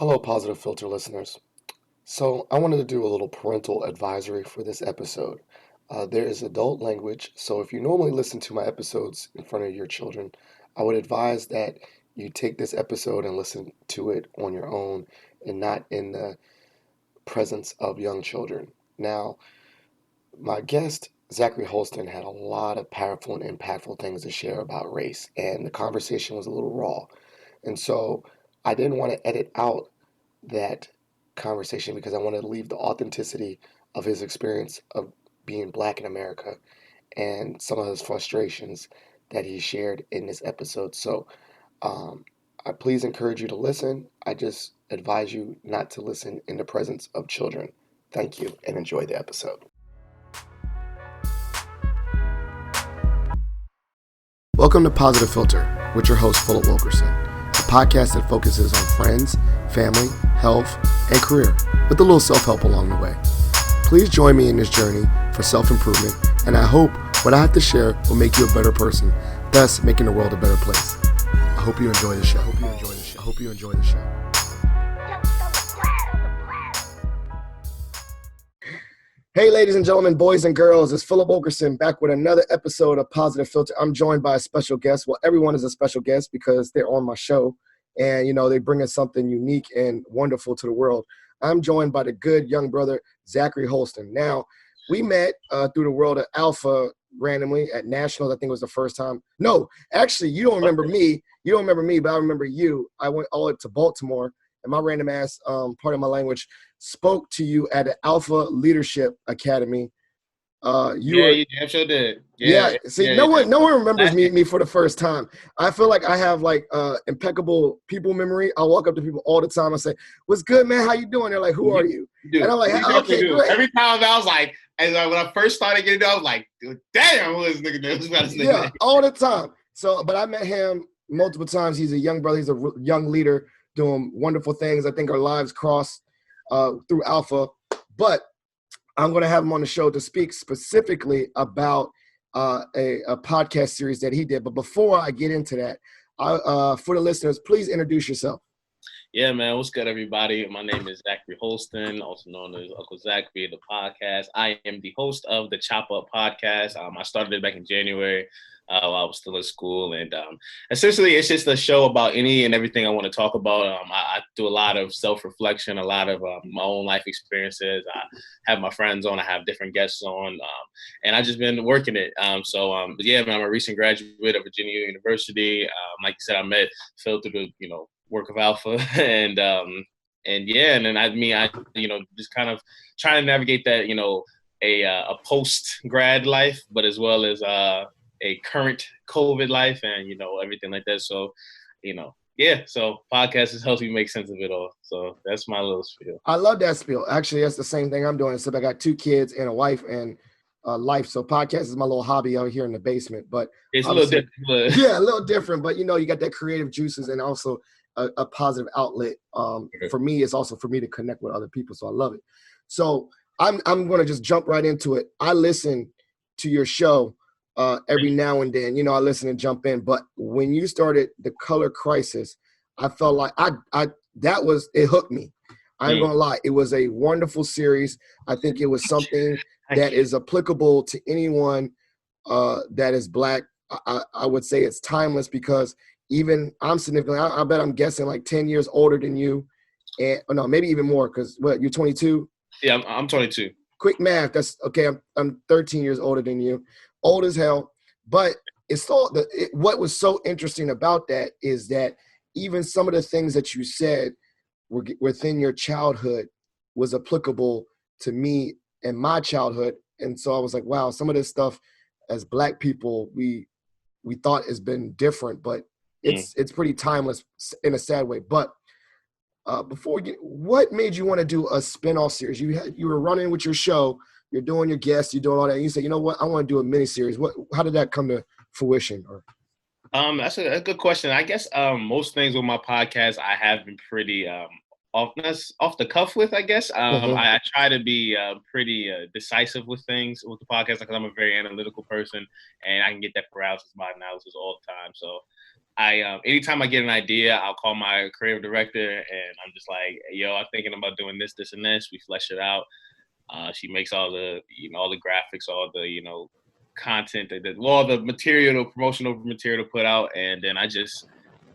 Hello, Positive Filter listeners. So, I wanted to do a little parental advisory for this episode. There is adult language, so if you normally listen to my episodes in front of your children, I would advise that you take this episode and listen to it on your own and not in the presence of young children. Now, my guest, Zachary Holston, had a lot of powerful and impactful things to share about race, and the conversation was a little raw. And so, I didn't want to edit out that conversation because I wanted to leave the authenticity of his experience of being black in America and some of his frustrations that he shared in this episode. So um, I please encourage you to listen. I just advise you not to listen in the presence of children. Thank you and enjoy the episode. Welcome to Positive Filter with your host, Fuller Wilkerson, a podcast that focuses on friends, family, health, and career, with a little self-help along the way. Please join me in this journey for self-improvement, and I hope what I have to share will make you a better person, thus making the world a better place. I hope you enjoy the show. I hope you enjoy the show. Hey, ladies and gentlemen, boys and girls, it's Philip Wilkerson back with another episode of Positive Filter. I'm joined by a special guest. Well, everyone is a special guest because they're on my show, and they bring us something unique and wonderful to the world. I'm joined by the good young brother, Zachary Holston. Now, we met through the world of Alpha randomly at Nationals. I think it was the first time. No, actually, you don't remember me. You don't remember me, but I remember you. I went all the way to Baltimore, and my random ass, part of my language, spoke to you at the Alpha Leadership Academy. You damn sure did. See, no one remembers me for the first time. I feel like I have impeccable people memory. I walk up to people all the time and say, "What's good, man? How you doing?" They're like, "Who are you?" And I'm like, "Okay." Every time I was like, when I first started getting there, I was like, "Damn, who is this nigga?" Yeah, all the time. So, but I met him multiple times. He's a young brother. He's a young leader doing wonderful things. I think our lives crossed through Alpha, but I'm going to have him on the show to speak specifically about a podcast series that he did. But before I get into that, for the listeners, please introduce yourself. Yeah, man. What's good, everybody? My name is Zachary Holston, also known as Uncle Zach via the podcast. I am the host of the Chop Up podcast. I started it back in January while I was still in school. And essentially, it's just a show about any and everything I want to talk about. I do a lot of self-reflection, a lot of my own life experiences. I have my friends on. I have different guests on. And I've just been working it. But yeah, man, I'm a recent graduate of Virginia University. Like you said, I met Phil through the, work of Alpha and then I just kind of trying to navigate that, a post grad life, but as well as a current COVID life and, everything like that. So, so podcast is helping me make sense of it all. So that's my little spiel. I love that spiel. Actually, that's the same thing I'm doing. Except I got 2 kids and a wife and life. So podcast is my little hobby out here in the basement, but it's a little different. Yeah, a little different, but you got that creative juices and also a positive outlet. For me, it's also for me to connect with other people. So I love it. So I'm going to just jump right into it. I listen to your show every now and then, I listen and jump in. But when you started The Color Crisis, I felt like it hooked me. I ain't gonna lie. It was a wonderful series. I think it was something that is applicable to anyone that is Black. I would say it's timeless because even I'm significantly, I bet I'm guessing like 10 years older than you. And no, maybe even more because you're 22? Yeah, I'm 22. Quick math. That's okay. I'm 13 years older than you. Old as hell. But what was so interesting about that is that even some of the things that you said were within your childhood was applicable to me and my childhood. And so I was like, wow, some of this stuff as Black people, we thought has been different, but it's pretty timeless in a sad way. But what made you want to do a spin-off series? You were running with your show, you're doing your guests, you're doing all that. And you said, you know what, I want to do a mini series. How did that come to fruition? That's a good question. I guess most things with my podcast I have been pretty off the cuff with, I guess. I try to be pretty decisive with things with the podcast because I'm a very analytical person and I can get that paralysis by analysis all the time. So anytime I get an idea, I'll call my creative director and I'm just like, yo, I'm thinking about doing this, this, and this. We flesh it out. She makes all the, all the graphics, all the, content, all the material, the promotional material to put out. And then I just,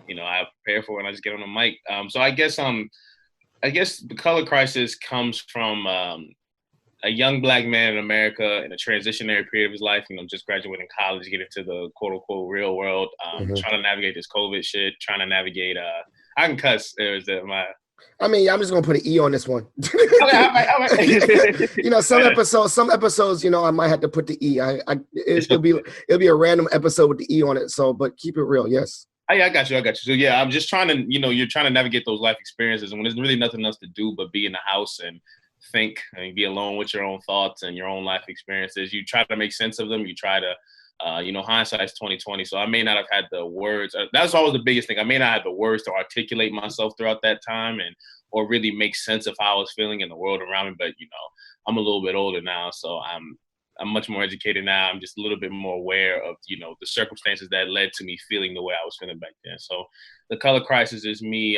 I prepare for it and I just get on the mic. So I guess the color crisis comes from a young black man in America in a transitionary period of his life, just graduating college, get into the quote unquote real world, trying to navigate this COVID shit, trying to navigate, I can cuss. I mean, I'm just gonna put an E on this one. Okay. Some episodes, I might have to put the E. It'll be a random episode with the E on it. So, but keep it real, yes. I got you. So yeah, I'm just trying to, you're trying to navigate those life experiences, and when there's really nothing else to do but be in the house and think and be alone with your own thoughts and your own life experiences, you try to make sense of them. You try to, hindsight's 2020. So I may not have had the words. That's always the biggest thing. I may not have the words to articulate myself throughout that time or really make sense of how I was feeling in the world around me. But I'm a little bit older now, so I'm much more educated now. I'm just a little bit more aware of, the circumstances that led to me feeling the way I was feeling back then. So the color crisis is me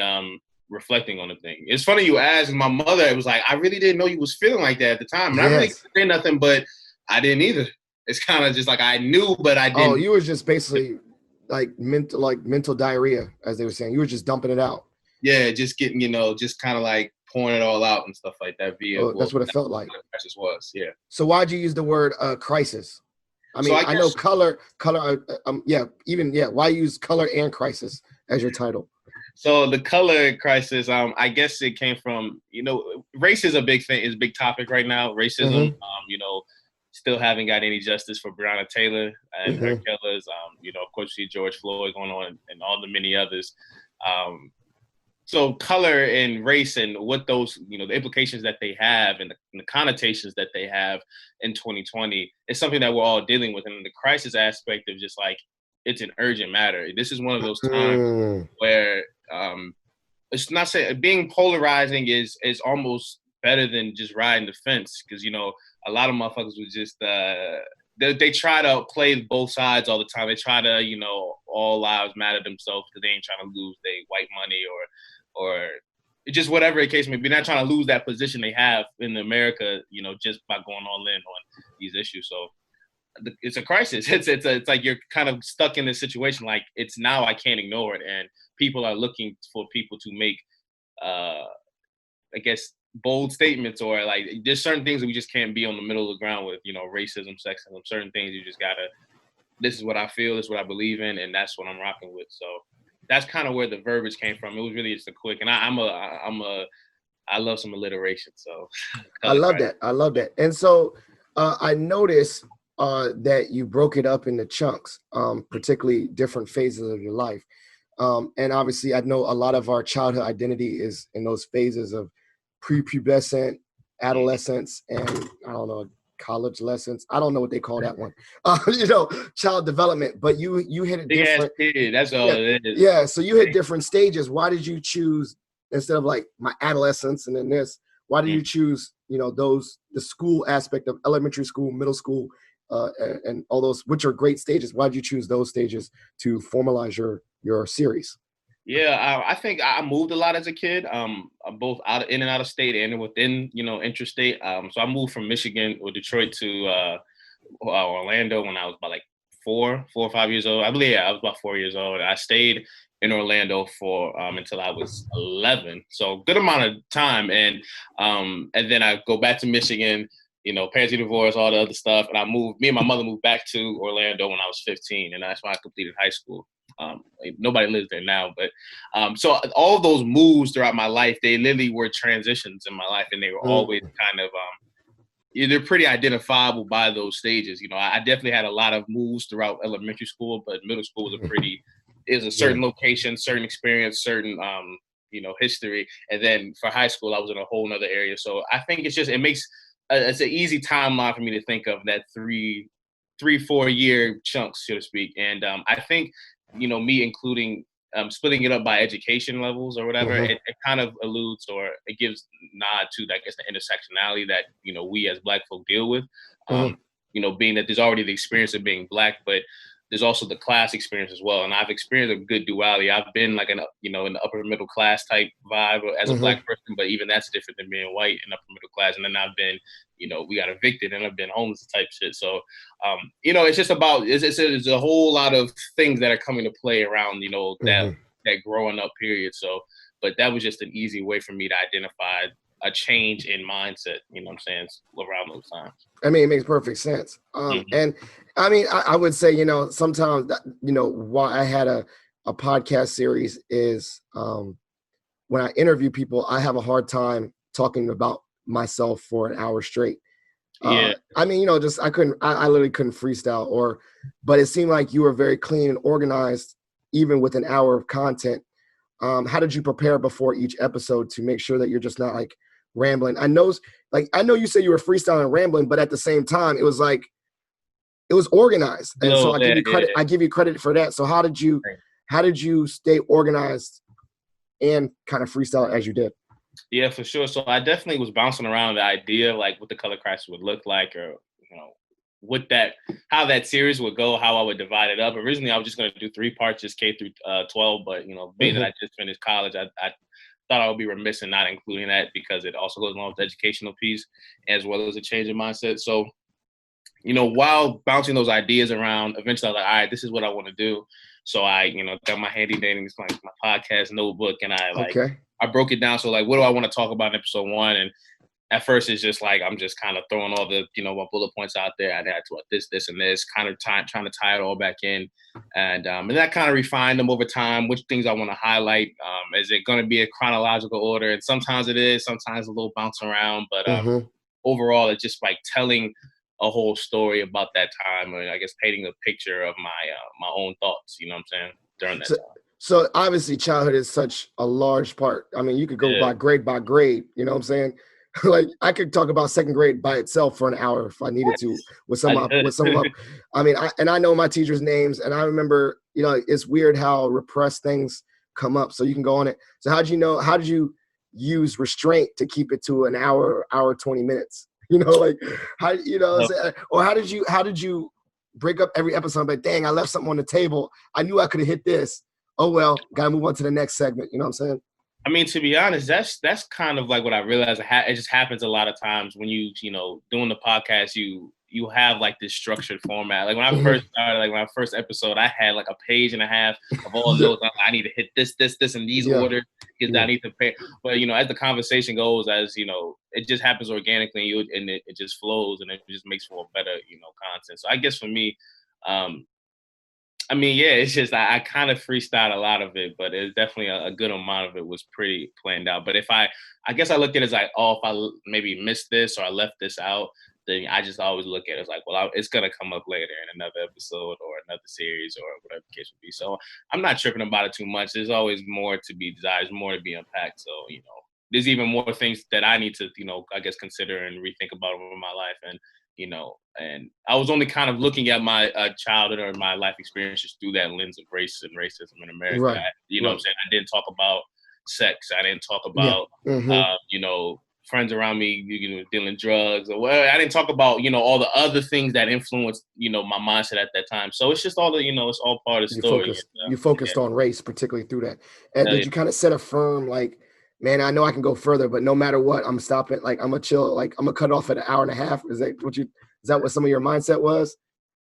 reflecting on the thing. It's funny you asked. My mother was like, I really didn't know you was feeling like that at the time. And I really couldn't say nothing, but I didn't either. It's kind of just like I knew, but I didn't. Oh, you were just basically like mental diarrhea, as they were saying. You were just dumping it out. Yeah, just getting, just kind of like pouring it all out and stuff like that. That's what it felt like. That just was, yeah. So why'd you use the word crisis? I mean, I know color. Why use color and crisis as your title? So the color crisis, I guess it came from, race is a big thing, is a big topic right now. Racism, still haven't got any justice for Breonna Taylor and her killers. Of course, you see George Floyd going on and all the many others. So color and race and what those, the implications that they have and the connotations that they have in 2020 is something that we're all dealing with. And the crisis aspect of just like, it's an urgent matter. This is one of those times where it's not saying being polarizing is almost better than just riding the fence. Cause a lot of motherfuckers would just, they try to play both sides all the time. They try to, all lives matter themselves because they ain't trying to lose their white money or just whatever the case may be. They're not trying to lose that position they have in America, just by going all in on these issues. So it's a crisis. It's like you're kind of stuck in this situation. Like it's now I can't ignore it. And people are looking for people to make, I guess, bold statements or like there's certain things that we just can't be on the middle of the ground with, racism, sexism, certain things you just gotta, this is what I feel, this is what I believe in, and that's what I'm rocking with. So that's kind of where the verbiage came from. It was really just a quick, and I love some alliteration. So I love that. And so I noticed that you broke it up into chunks, particularly different phases of your life. And obviously I know a lot of our childhood identity is in those phases of prepubescent, adolescence, and I don't know, college lessons. I don't know what they call that one. Child development. But you hit it different. That's all it is. Yeah. So you hit different stages. Why did you choose instead of like my adolescence and then this? Why did you choose the school aspect of elementary school, middle school, and all those, which are great stages? Why did you choose those stages to formalize your series? Yeah, I think I moved a lot as a kid, both in and out of state and within, interstate. So I moved from Michigan or Detroit to Orlando when I was about like 4 or 5 years old. I believe, I was about 4 years old. I stayed in Orlando for until I was 11, so good amount of time. And then I go back to Michigan. Parents divorce, all the other stuff, and me and my mother moved back to Orlando when I was 15, and that's when I completed high school. Nobody lives there now, but so all of those moves throughout my life, they literally were transitions in my life, and they were always kind of they're pretty identifiable by those stages. I definitely had a lot of moves throughout elementary school, but middle school was a certain location, certain experience, certain history, and then for high school I was in a whole nother area. So I think it makes it's an easy timeline for me to think of that 3-4 year chunks, so to speak. And I think me including splitting it up by education levels or whatever, it kind of alludes or it gives nod to, I guess, the intersectionality that we as Black folk deal with. Being that there's already the experience of being Black, but there's also the class experience as well. And I've experienced a good duality. I've been like in the upper middle class type vibe as a Mm-hmm. Black person, but even that's different than being white and upper middle class. And then I've been, we got evicted and I've been homeless type shit. So, it's just about, it's a whole lot of things that are coming to play around, Mm-hmm. that growing up period. So, but that was just an easy way for me to identify a change in mindset, what I'm saying, around those times. I mean, it makes perfect sense. Mm-hmm. And I mean, I would say, sometimes that, why I had a podcast series is when I interview people, I have a hard time talking about myself for an hour straight. Yeah. I mean, just I literally couldn't freestyle but it seemed like you were very clean and organized, even with an hour of content. How did you prepare before each episode to make sure that you're just not like rambling? I know you said you were freestyling and rambling, but at the same time, it was like it was organized, and so No, I give yeah, you credit. yeah. I give you credit for that. So how did you stay organized and kind of freestyle as you did? Yeah, for sure. So I definitely was bouncing around the idea of like what the color crisis would look like, or what how that series would go, how I would divide it up. Originally, I was just going to do 3 parts, just K through 12. But being that I just finished college, I thought I would be remiss in not including that because it also goes along with the educational piece as well as a change in mindset. So while bouncing those ideas around, eventually I was like, all right, this is what I want to do. So I, got my handy dandy, like my podcast notebook, and Okay. I broke it down. So like, what do I want to talk about in episode 1? And at first it's just like, I'm just kind of throwing all the, my bullet points out there. I'd add to this, and this, kind of trying to tie it all back in. And I kind of refined them over time, which things I want to highlight. Is it going to be a chronological order? And sometimes it is, sometimes a little bounce around, but Mm-hmm. overall, it's just like telling a whole story about that time, and I guess painting a picture of my own thoughts. You know what I'm saying, during that So, time. so obviously childhood is such a large part. I mean, you could go Yeah. by grade, you know what I'm saying? Like I could talk about second grade by itself for an hour if I needed to with I some of I mean, I know my teachers' names and I remember, it's weird how repressed things come up. So you can go on it. So how did you use restraint to keep it to an hour 20 minutes? Like how or how did you break up every episode? But dang, I left something on the table. I knew I could have hit this. Oh well, gotta move on to the next segment. You know what I'm saying? I mean, to be honest, that's kind of like what I realized. It just happens a lot of times when doing the podcast. You have like this structured format. Like when I first started, like my first episode, I had like a page and a half of all Yeah, notes. I need to hit this in these yeah, orders because I yeah. need to pay. But as the conversation goes, it just happens organically, and it just flows, and it just makes for better content. So I guess for me, um, I mean, yeah, it's just I kind of freestyled a lot of it, but it's definitely a good amount of it was pretty planned out. But I guess I look at it as like, oh, if I maybe missed this or I left this out, then I just always look at it as like, well, it's gonna come up later in another episode or another series or whatever the case would be. So I'm not tripping about it too much. There's always more to be desired, there's more to be unpacked. So there's even more things that I need to I guess consider and rethink about over my life. And I was only kind of looking at my childhood or my life experiences through that lens of race and racism in America. Right, You know what I'm right. saying? I didn't talk about sex. I didn't talk Yeah. about, Mm-hmm. friends around me, dealing drugs or whatever. I didn't talk about, all the other things that influenced, my mindset at that time. So it's just all it's all part of the story. You Yeah, focused on race, particularly through that. And hell did yeah. you kind of set a firm like, man, I know I can go further, but no matter what, I'm stopping. Like I'm gonna chill. Like I'm gonna cut off at an hour and a half. Is that what some of your mindset was?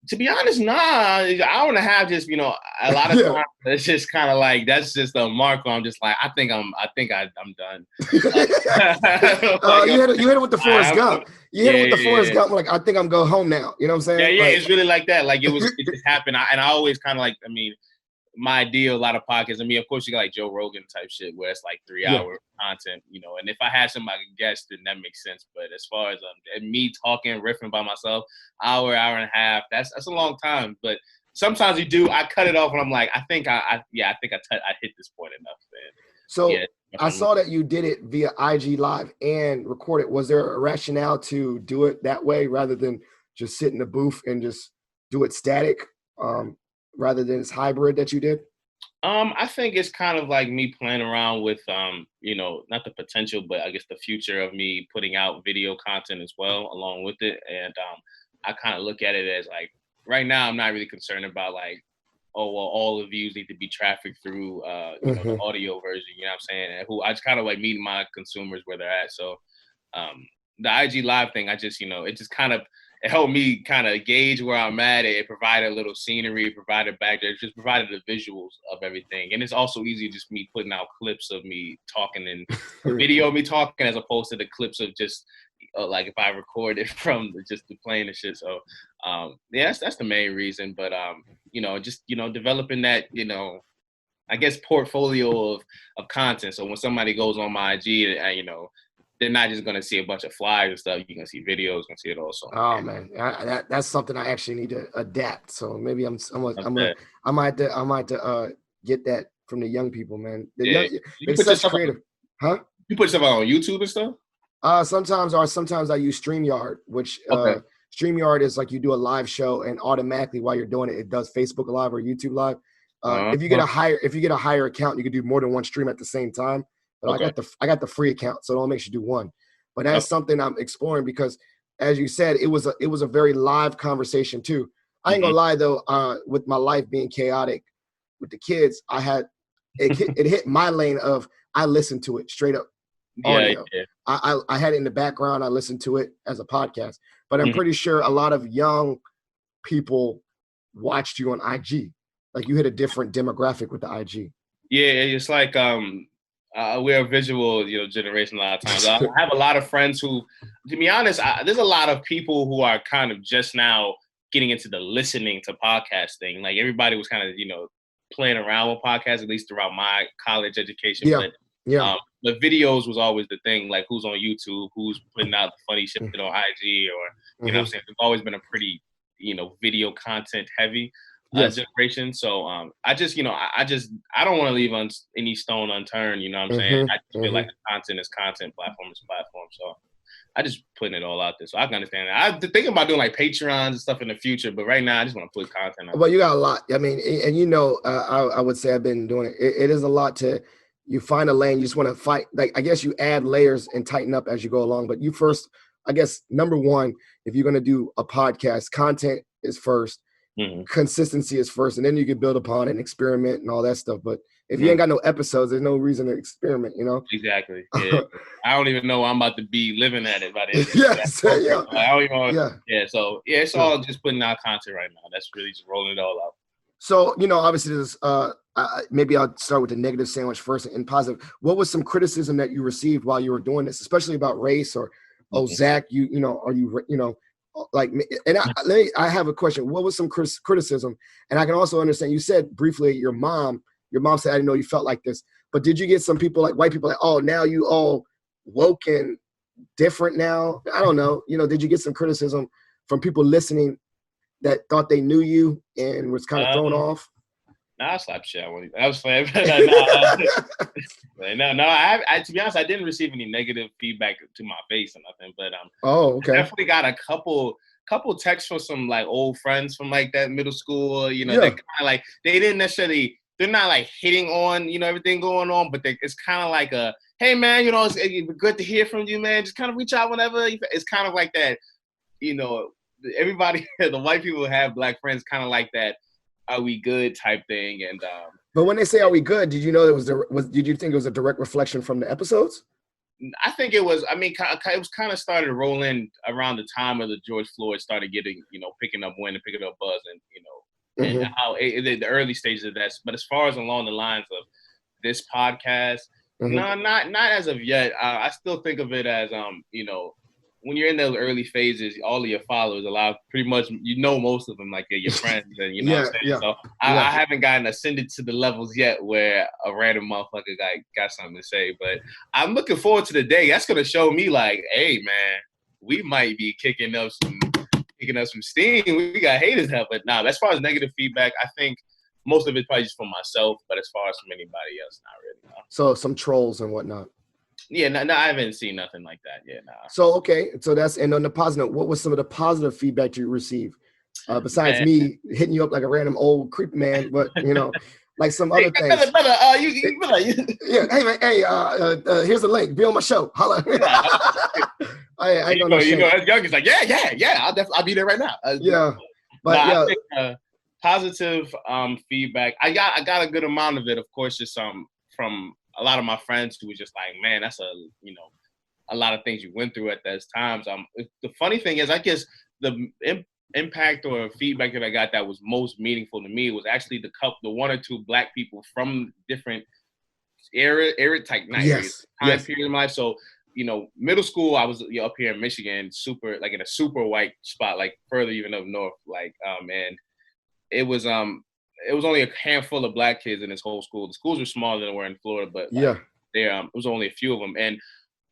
To be honest, nah, an hour and a half. Just a lot of Yeah. times it's just kind of like that's just a marker. I'm just like I'm done. Like, You hit it with the Forrest Gump. You hit it yeah, with the Forrest yeah, Gump. Like I think I'm going home now. You know what I'm yeah, saying? yeah. Like It's really like that. Like it just happened. And I always kind of like. I mean, my idea, a lot of podcasts. I mean, of course, you got like Joe Rogan type shit where it's like 3 yeah. hour content, and if I had somebody guest, then that makes sense. But as far as and me talking, riffing by myself, hour and a half, that's a long time. But sometimes I cut it off and I'm like, I think I hit this point enough, man. So Yeah. I saw that you did it via IG Live and recorded. Was there a rationale to do it that way rather than just sit in the booth and just do it static, rather than this hybrid that you did? I think it's kind of like me playing around with, not the potential, but I guess the future of me putting out video content as well along with it. And I kind of look at it as like right now I'm not really concerned about like, oh well, all the views need to be trafficked through the audio version. You know what I'm saying? And I just kind of like meeting my consumers where they're at. So the IG live thing, I just it just kind of it helped me kind of gauge where I'm at. It provided a little scenery, provided background, just provided the visuals of everything. And it's also easy just me putting out clips of me talking and a video of me talking as opposed to the clips of just like if I record it from just the playing and shit. So yeah, that's the main reason. But just developing that, I guess portfolio of content. So when somebody goes on my IG, they're not just gonna see a bunch of flyers and stuff. You're gonna see videos, gonna see it also. Oh man, that's something I actually need to adapt. So maybe I might get that from the young people, man. They're such creative, huh? You put stuff on YouTube and stuff? Sometimes I use StreamYard, which StreamYard is like you do a live show and automatically while you're doing it, it does Facebook Live or YouTube Live. If you get a higher account, you can do more than one stream at the same time. But I got the free account, so it only makes you do one. But that's something I'm exploring because, as you said, it was a very live conversation too. I ain't gonna lie though, with my life being chaotic with the kids, it hit my lane of I listened to it straight up audio. Yeah. I had it in the background. I listened to it as a podcast, but I'm pretty sure a lot of young people watched you on IG. Like you hit a different demographic with the IG. Yeah, it's like we're a visual, generation a lot of times. I have a lot of friends who, to be honest, there's a lot of people who are kind of just now getting into the listening to podcasting. Like everybody was kind of, playing around with podcasts, at least throughout my college education. Yeah. But the videos was always the thing, like who's on YouTube, who's putting out the funny shit on IG, or, you know what I'm saying? It's always been a pretty, video content heavy generation. So I just, I don't want to leave any stone unturned, you know what I'm saying? I just feel like content is content, platform is platform. So I just putting it all out there. So I can understand that. I'm thinking about doing like Patreons and stuff in the future, but right now I just want to put content out. Well, you got a lot. I mean, and I would say I've been doing it. It is a lot to, you find a lane, you just want to fight. Like, I guess you add layers and tighten up as you go along. But you first, I guess, number one, if you're going to do a podcast, content is first. Consistency is first, and then you can build upon it and experiment and all that stuff. But if you ain't got no episodes, there's no reason to experiment, Exactly. Yeah. I don't even know I'm about to be living at it by the end of yes, I don't even know. Yeah. So it's all just putting out content right now. That's really just rolling it all out. So, obviously there's maybe I'll start with the negative sandwich first and positive. What was some criticism that you received while you were doing this, especially about race or, Zach, are you, like, and I have a question. What was some criticism? And I can also understand, you said briefly your mom said, I didn't know you felt like this, but did you get some people, like white people, like, oh, now you all woke and different now? I don't know. Did you get some criticism from people listening that thought they knew you and was kind of thrown off? Nah, I slapped shit. I was playing. No. I to be honest, I didn't receive any negative feedback to my face or nothing. But okay. I definitely got a couple texts from some like old friends from like that middle school. They kind of like they didn't necessarily. They're not like hitting on everything going on, but it's kind of like a hey man, it's good to hear from you, man. Just kind of reach out whenever. It's kind of like that. Everybody, the white people have black friends, kind of like that. Are we good type thing? And but when they say are we good, did you know did you think it was a direct reflection from the episodes? I think it was. I mean, it was kind of started rolling around the time of the George Floyd started getting, picking up wind and picking up buzz, and and how the early stages of that. But as far as along the lines of this podcast, no, not as of yet. I still think of it as when you're in those early phases, all of your followers, pretty much, most of them, like they're your friends, and what I'm saying? Yeah. So I haven't gotten ascended to the levels yet where a random motherfucker got something to say, but I'm looking forward to the day that's gonna show me like, hey man, we might be kicking up some steam. We got haters now, but nah. As far as negative feedback, I think most of it's probably just for myself, but as far as from anybody else, not really. No. So some trolls and whatnot. Yeah, no, I haven't seen nothing like that. Yeah, no. So okay, so and on the positive, what was some of the positive feedback you received besides me hitting you up like a random old creep man? But like some other things. Brother, yeah, hey man, here's a link. Be on my show. Holla. I don't know. As young as like, yeah. I'll be there right now. No, But I yeah, think positive feedback. I got a good amount of it, of course, just from a lot of my friends who were just like, man, that's a lot of things you went through at those times. The funny thing is, I guess the impact or feedback that I got that was most meaningful to me was actually the one or two Black people from different type not areas, yes, time yes, period in my life. So, middle school, I was up here in Michigan, super like in a super white spot, like further even up north, like and it was only a handful of Black kids in this whole school. The schools were smaller than we're in Florida, but like yeah, there it was only a few of them, and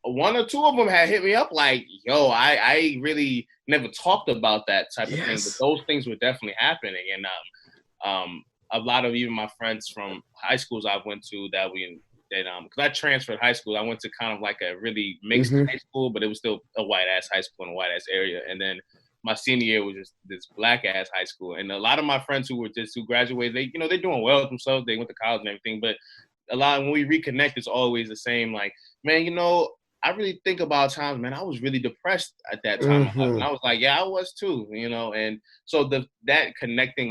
one or two of them had hit me up like, yo, I really never talked about that type of thing, but yes, those things were definitely happening, and a lot of even my friends from high schools I went to because I transferred high school. I went to kind of like a really mixed mm-hmm, high school, but it was still a white ass high school in a white ass area. And then my senior year was just this Black ass high school. And a lot of my friends who graduated, they're doing well with themselves. They went to college and everything. But a lot when we reconnect, it's always the same. Like, man, I really think about times, man, I was really depressed at that time in life. mm-hmm, And I was like, yeah, I was too, and so that connecting,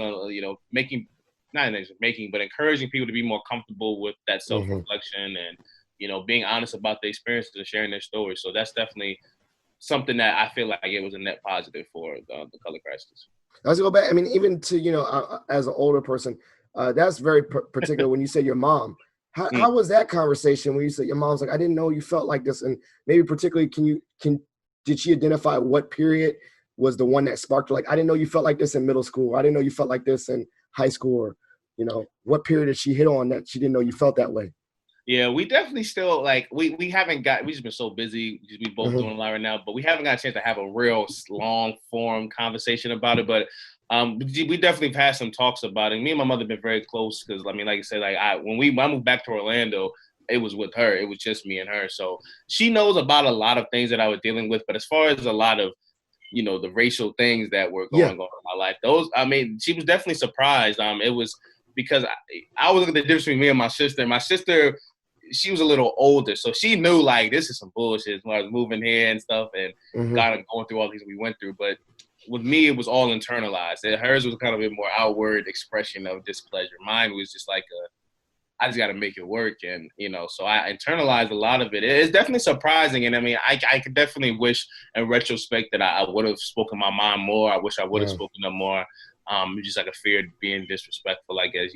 making, not making, but encouraging people to be more comfortable with that mm-hmm. self-reflection and, being honest about their experiences and sharing their stories. So that's definitely something that I feel like it was a net positive for the color crisis. Let's go back. I mean, even to as an older person, that's very particular. When you say your mom, Mm. how was that conversation when you said your mom's like, I didn't know you felt like this, and maybe particularly, did she identify what period was the one that sparked like, I didn't know you felt like this in middle school, I didn't know you felt like this in high school, or what period did she hit on that she didn't know you felt that way? Yeah, we definitely still like we haven't got we just been so busy because we both Mm-hmm. doing a lot right now, but we haven't got a chance to have a real long form conversation about it. But we definitely have had some talks about it. Me and my mother have been very close because I mean, like I said, like when I moved back to Orlando, it was with her. It was just me and her, so she knows about a lot of things that I was dealing with. But as far as a lot of the racial things that were Yeah. going on in my life, those I mean, she was definitely surprised. It was because I was looking at the difference between me and my sister. My sister, she was a little older, so she knew like this is some bullshit when I was moving here and stuff and Mm-hmm. kind of going through all these we went through. But with me, it was all internalized. And hers was kind of a more outward expression of displeasure. Mine was just like I just got to make it work, and so I internalized a lot of it. It's definitely surprising, and I mean, I could definitely wish in retrospect that I would have spoken my mind more. I wish I would have Yeah. spoken up more. Just like a fear of being disrespectful, I guess,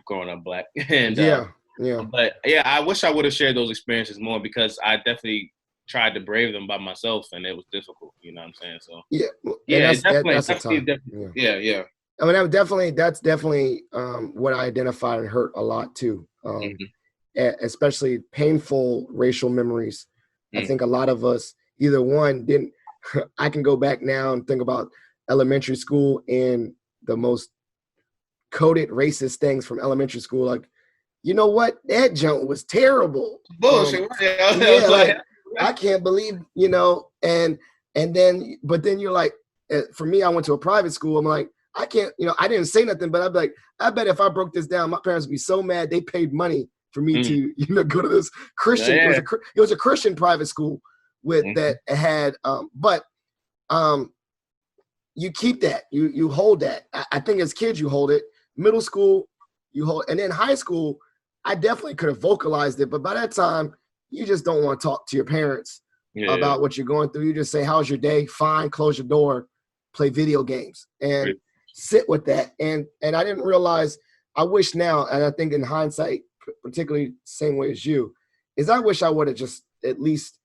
growing up Black, and Yeah. Yeah. but yeah, I wish I would have shared those experiences more because I definitely tried to brave them by myself, and it was difficult. You know what I'm saying? So Yeah. And yeah, it definitely, that's a time. definitely, Yeah. yeah, yeah. I mean, that's definitely what I identified and hurt a lot too. Mm-hmm. Especially painful racial memories. I Mm. think a lot of us either one didn't. I can go back now and think about elementary school and the most coded racist things from elementary school. Like, you know what? That junk was terrible. Bullshit. I Yeah, was like, like I can't believe, and then, but then you're like, for me, I went to a private school. I'm like, I can't, I didn't say nothing, but I'd be like, I bet if I broke this down, my parents would be so mad. They paid money for me mm, to, go to this Christian. yeah. It was a Christian private school with Mm-hmm. that had, but you keep that, you hold that. I think as kids you hold it. Middle school, you hold, and then high school, I definitely could have vocalized it, but by that time, you just don't want to talk to your parents Yeah. about what you're going through. You just say, "How's your day?" Fine, close your door, play video games, and sit with that. And I didn't realize. I wish now, and I think in hindsight, particularly same way as you, is I wish I would have just at least,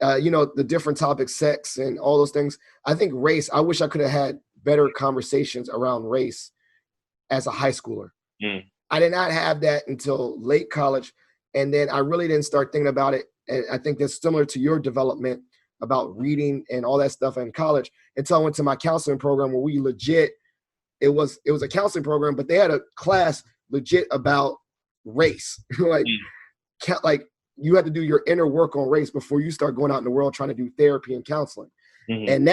the different topics, sex and all those things. I think race. I wish I could have had better conversations around race as a high schooler. Mm. I did not have that until late college. And then I really didn't start thinking about it. And I think that's similar to your development about reading and all that stuff in college until I went to my counseling program where we legit, it was a counseling program, but they had a class legit about race. like, like you had to do your inner work on race before you start going out in the world trying to do therapy and counseling. Mm-hmm. And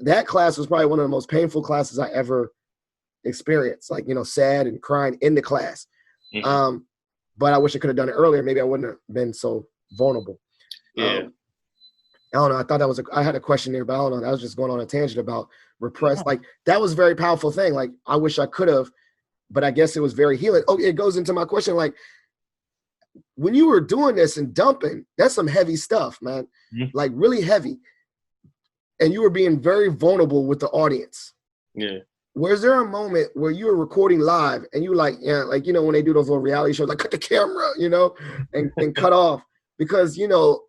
that class was probably one of the most painful classes I ever experienced, like, sad and crying in the class. Mm-hmm. But I wish I could have done it earlier. Maybe I wouldn't have been so vulnerable. Yeah. I don't know. I thought I had a question there, but I don't know. I was just going on a tangent about repressed. Like that was a very powerful thing. Like I wish I could have, but I guess it was very healing. Oh, it goes into my question. Like when you were doing this and dumping, that's some heavy stuff, man. Mm-hmm. Like really heavy. And you were being very vulnerable with the audience. Yeah. Was there a moment where you were recording live and you were like, yeah, like, you know, when they do those little reality shows, like cut the camera, you know, and cut off because, you know,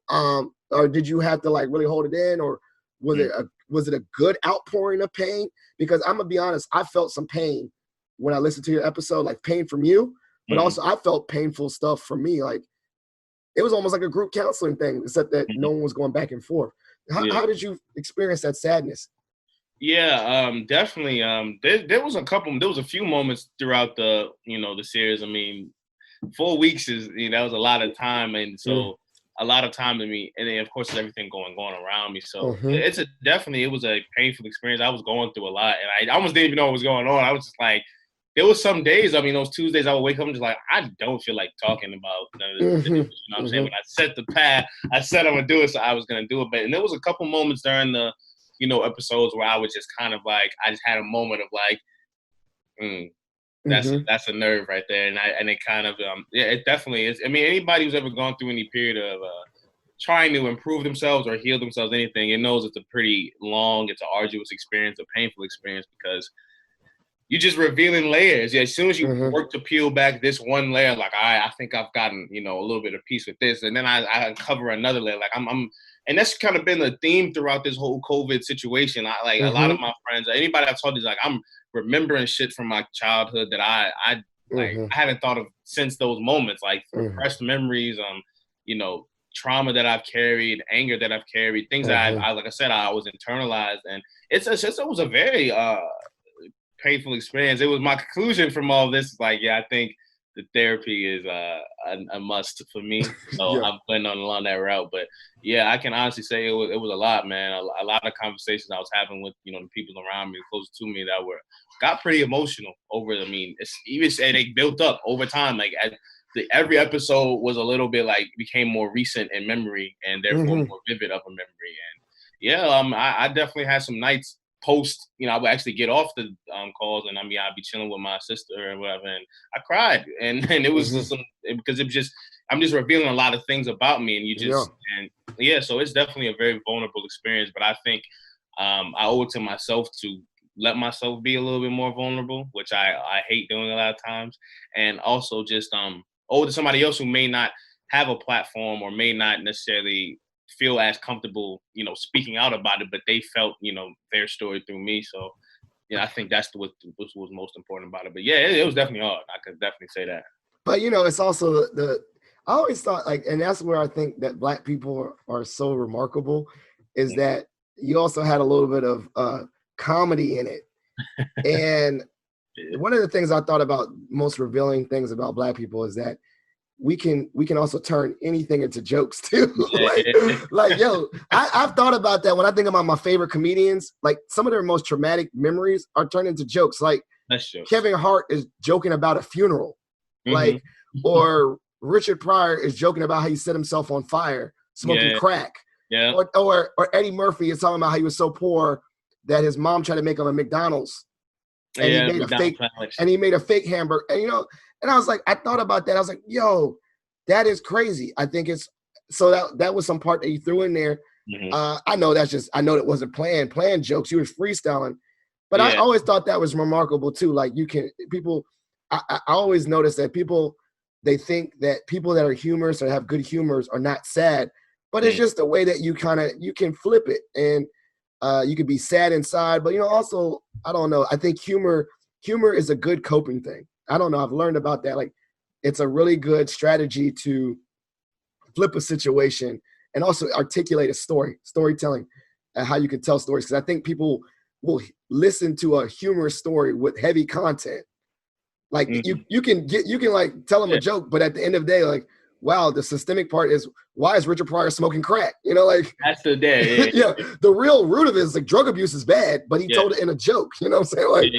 or did you have to like really hold it in, or was it a good outpouring of pain? Because I'm gonna be honest, I felt some pain when I listened to your episode, like pain from you, but also I felt painful stuff from me. Like it was almost like a group counseling thing, except that no one was going back and forth. How did you experience that sadness? Yeah, definitely. There was a few moments throughout the series. I mean, 4 weeks that was a lot of time, and so a lot of time to me. And then of course, there's everything going around me. So it was a painful experience. I was going through a lot, and I almost didn't even know what was going on. I was just like, there was some days. I mean, those Tuesdays I would wake up and just like, I don't feel like talking about none of this. You know what I'm saying? When I set the path, I said I'm gonna do it, so I was gonna do it. But and there was a couple moments during the episodes where I was just kind of like, I just had a moment of like, that's a nerve right there. And it kind of, it definitely is. I mean, anybody who's ever gone through any period of trying to improve themselves or heal themselves, anything, it knows it's a pretty long, it's an arduous experience, a painful experience, because you're just revealing layers. Yeah, as soon as you work to peel back this one layer, like I think I've gotten a little bit of peace with this, and then I uncover another layer. Like I'm, and that's kind of been the theme throughout this whole COVID situation. I like a lot of my friends, anybody I've told is like, I'm remembering shit from my childhood that I haven't thought of since those moments, like repressed memories, trauma that I've carried, anger that I've carried, things that I like I said, I was internalized, and it was a very painful experience. It was my conclusion from all this. Like, yeah, I think the therapy is a must for me. So I'm planning on along that route. But yeah, I can honestly say it was a lot, man. A lot of conversations I was having with the people around me, close to me, that got pretty emotional over. I mean, they built up over time. Like every episode was a little bit like became more recent in memory, and therefore more vivid of a memory. And yeah, I definitely had some nights post, I would actually get off the calls, and I'd be chilling with my sister and whatever, and I cried, and it was just because I'm just revealing a lot of things about me, and so it's definitely a very vulnerable experience. But I think I owe it to myself to let myself be a little bit more vulnerable, which I hate doing a lot of times, and also just owe it to somebody else who may not have a platform or may not necessarily feel as comfortable, speaking out about it, but they felt, their story through me. So, I think that's what was most important about it. But yeah, it was definitely hard. I could definitely say that. But it's also I always thought like, and that's where I think that Black people are so remarkable, is that you also had a little bit of comedy in it. And one of the things I thought about, most revealing things about Black people, is that we can also turn anything into jokes too. I've thought about that when I think about my favorite comedians. Like some of their most traumatic memories are turned into jokes. Like Kevin Hart is joking about a funeral, like, or Richard Pryor is joking about how he set himself on fire smoking crack. Or Eddie Murphy is talking about how he was so poor that his mom tried to make him a McDonald's, and he made a fake hamburger. And and I was like, I thought about that. I was like, yo, that is crazy. I think it's so that was some part that you threw in there. I know that wasn't planned jokes. You were freestyling, but I always thought that was remarkable too. Like I always notice that people, they think that people that are humorous or have good humors are not sad, but it's just the way that you can flip it, and you can be sad inside, but also, I don't know. I think humor is a good coping thing. I don't know. I've learned about that. Like, it's a really good strategy to flip a situation and also articulate a storytelling, and how you can tell stories. Because I think people will listen to a humorous story with heavy content. Like you can like tell them a joke, but at the end of the day, like, wow, the systemic part is, why is Richard Pryor smoking crack? Like, that's the day. The real root of it is like drug abuse is bad, but he told it in a joke. You know what I'm saying? Like,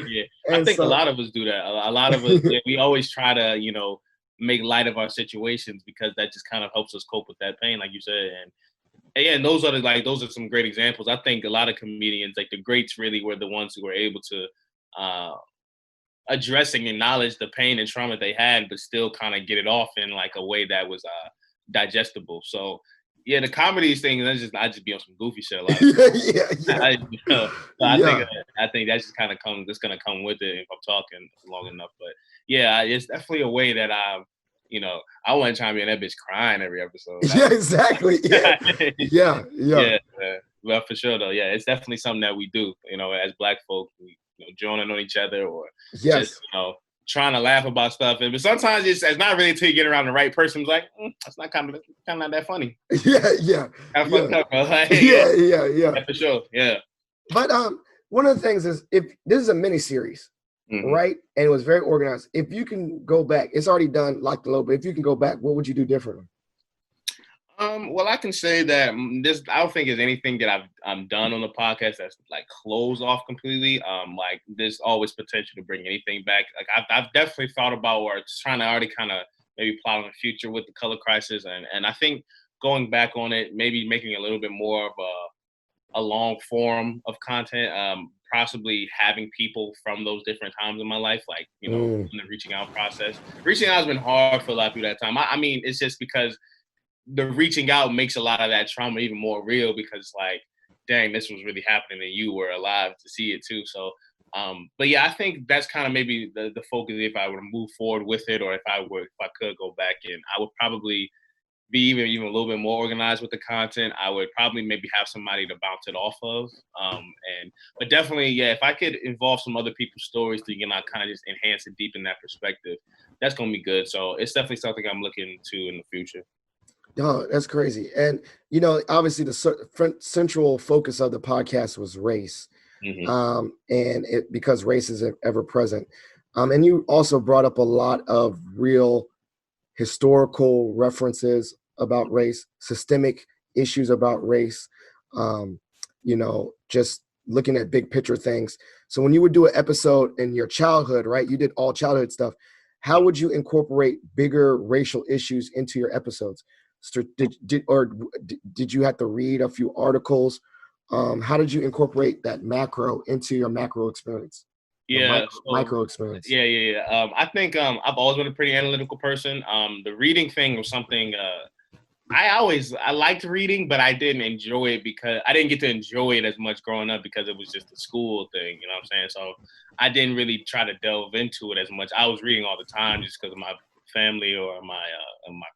I think a lot of us do that. A lot of us, we always try to, make light of our situations, because that just kind of helps us cope with that pain, like you said. And And yeah, and those are some great examples. I think a lot of comedians, like the greats, really were the ones who were able to uh, address and acknowledge the pain and trauma they had, but still kind of get it off in like a way that was digestible. So yeah, the comedies thing, I just be on some goofy shit a lot of Yeah, times. yeah, yeah, So yeah. I think that's just kind of that's gonna come with it if I'm talking long enough. But yeah, it's definitely a way that I wasn't trying to be in that bitch crying every episode. That Yeah, exactly. Yeah, was yeah, yeah. yeah, well for sure though. Yeah, it's definitely something that we do. As Black folk, we joining on each other or just Yes. trying to laugh about stuff. But sometimes it's not really until you get around the right person. It's like that's not kind of not that funny. Yeah, yeah, Kind of yeah, fucked up, bro. Like, yeah, yeah, yeah, yeah. yeah, for sure. Yeah. But one of the things is, if this is a mini series, hmm right, and it was very organized. If you can go back, it's already done like the low, but if you can go back, what would you do differently? Well, I can say that I don't think there's anything that I'm done on the podcast that's like closed off completely. Like there's always potential to bring anything back. Like I've definitely thought about or just trying to already kind of maybe plot on the future with the color crisis, and I think going back on it, maybe making a little bit more of a long form of content. Possibly having people from those different times in my life, like Mm, in the reaching out process. Reaching out has been hard for a lot of people that time. I mean, it's just because the reaching out makes a lot of that trauma even more real because like, dang, this was really happening and you were alive to see it too. So but yeah, I think that's kind of maybe the focus if I were to move forward with it or if I could go back in, I would probably be even a little bit more organized with the content. I would probably maybe have somebody to bounce it off of. And but definitely, yeah, if I could involve some other people's stories to kind of just enhance and deepen that perspective, that's gonna be good. So it's definitely something I'm looking to in the future. oh, that's crazy. And obviously, the central focus of the podcast was race, hmm and it because race is ever present. And you also brought up a lot of real historical references about race, systemic issues about race, just looking at big picture things. So when you would do an episode in your childhood, right, you did all childhood stuff. How would you incorporate bigger racial issues into your episodes? Did you have to read a few articles? How did you incorporate that macro into your macro experience, or Yeah. So micro experience? yeah. I think I've always been a pretty analytical person. The reading thing was something I liked reading, but I didn't enjoy it because I didn't get to enjoy it as much growing up because it was just a school thing. You know what I'm saying? So I didn't really try to delve into it as much. I was reading all the time just because of my family or my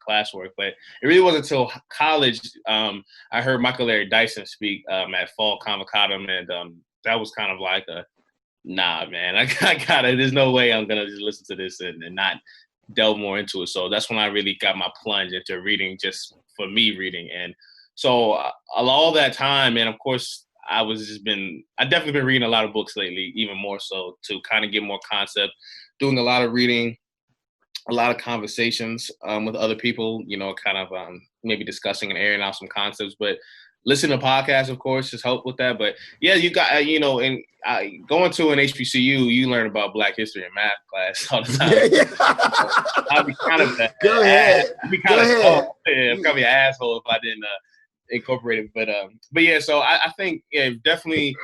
classwork. But it really wasn't until college I heard Michael Larry Dyson speak at Fall Convocatum, and that was kind of like a nah, man. I gotta. There's no way I'm gonna just listen to this and not delve more into it. So that's when I really got my plunge into reading, just for me reading. And so all that time, and of course, I definitely been reading a lot of books lately, even more so to kind of get more concept. Doing a lot of reading, a lot of conversations with other people, kind of maybe discussing and airing out some concepts. But listen to podcasts, of course, just help with that. But yeah, you got, and going to an HBCU, you learn about Black history in math class all the time. Yeah, So I'd be kind of yeah. Go ahead. I'd be Go kind of ahead. I'd probably an asshole if I didn't incorporate it. But yeah, so I think yeah, definitely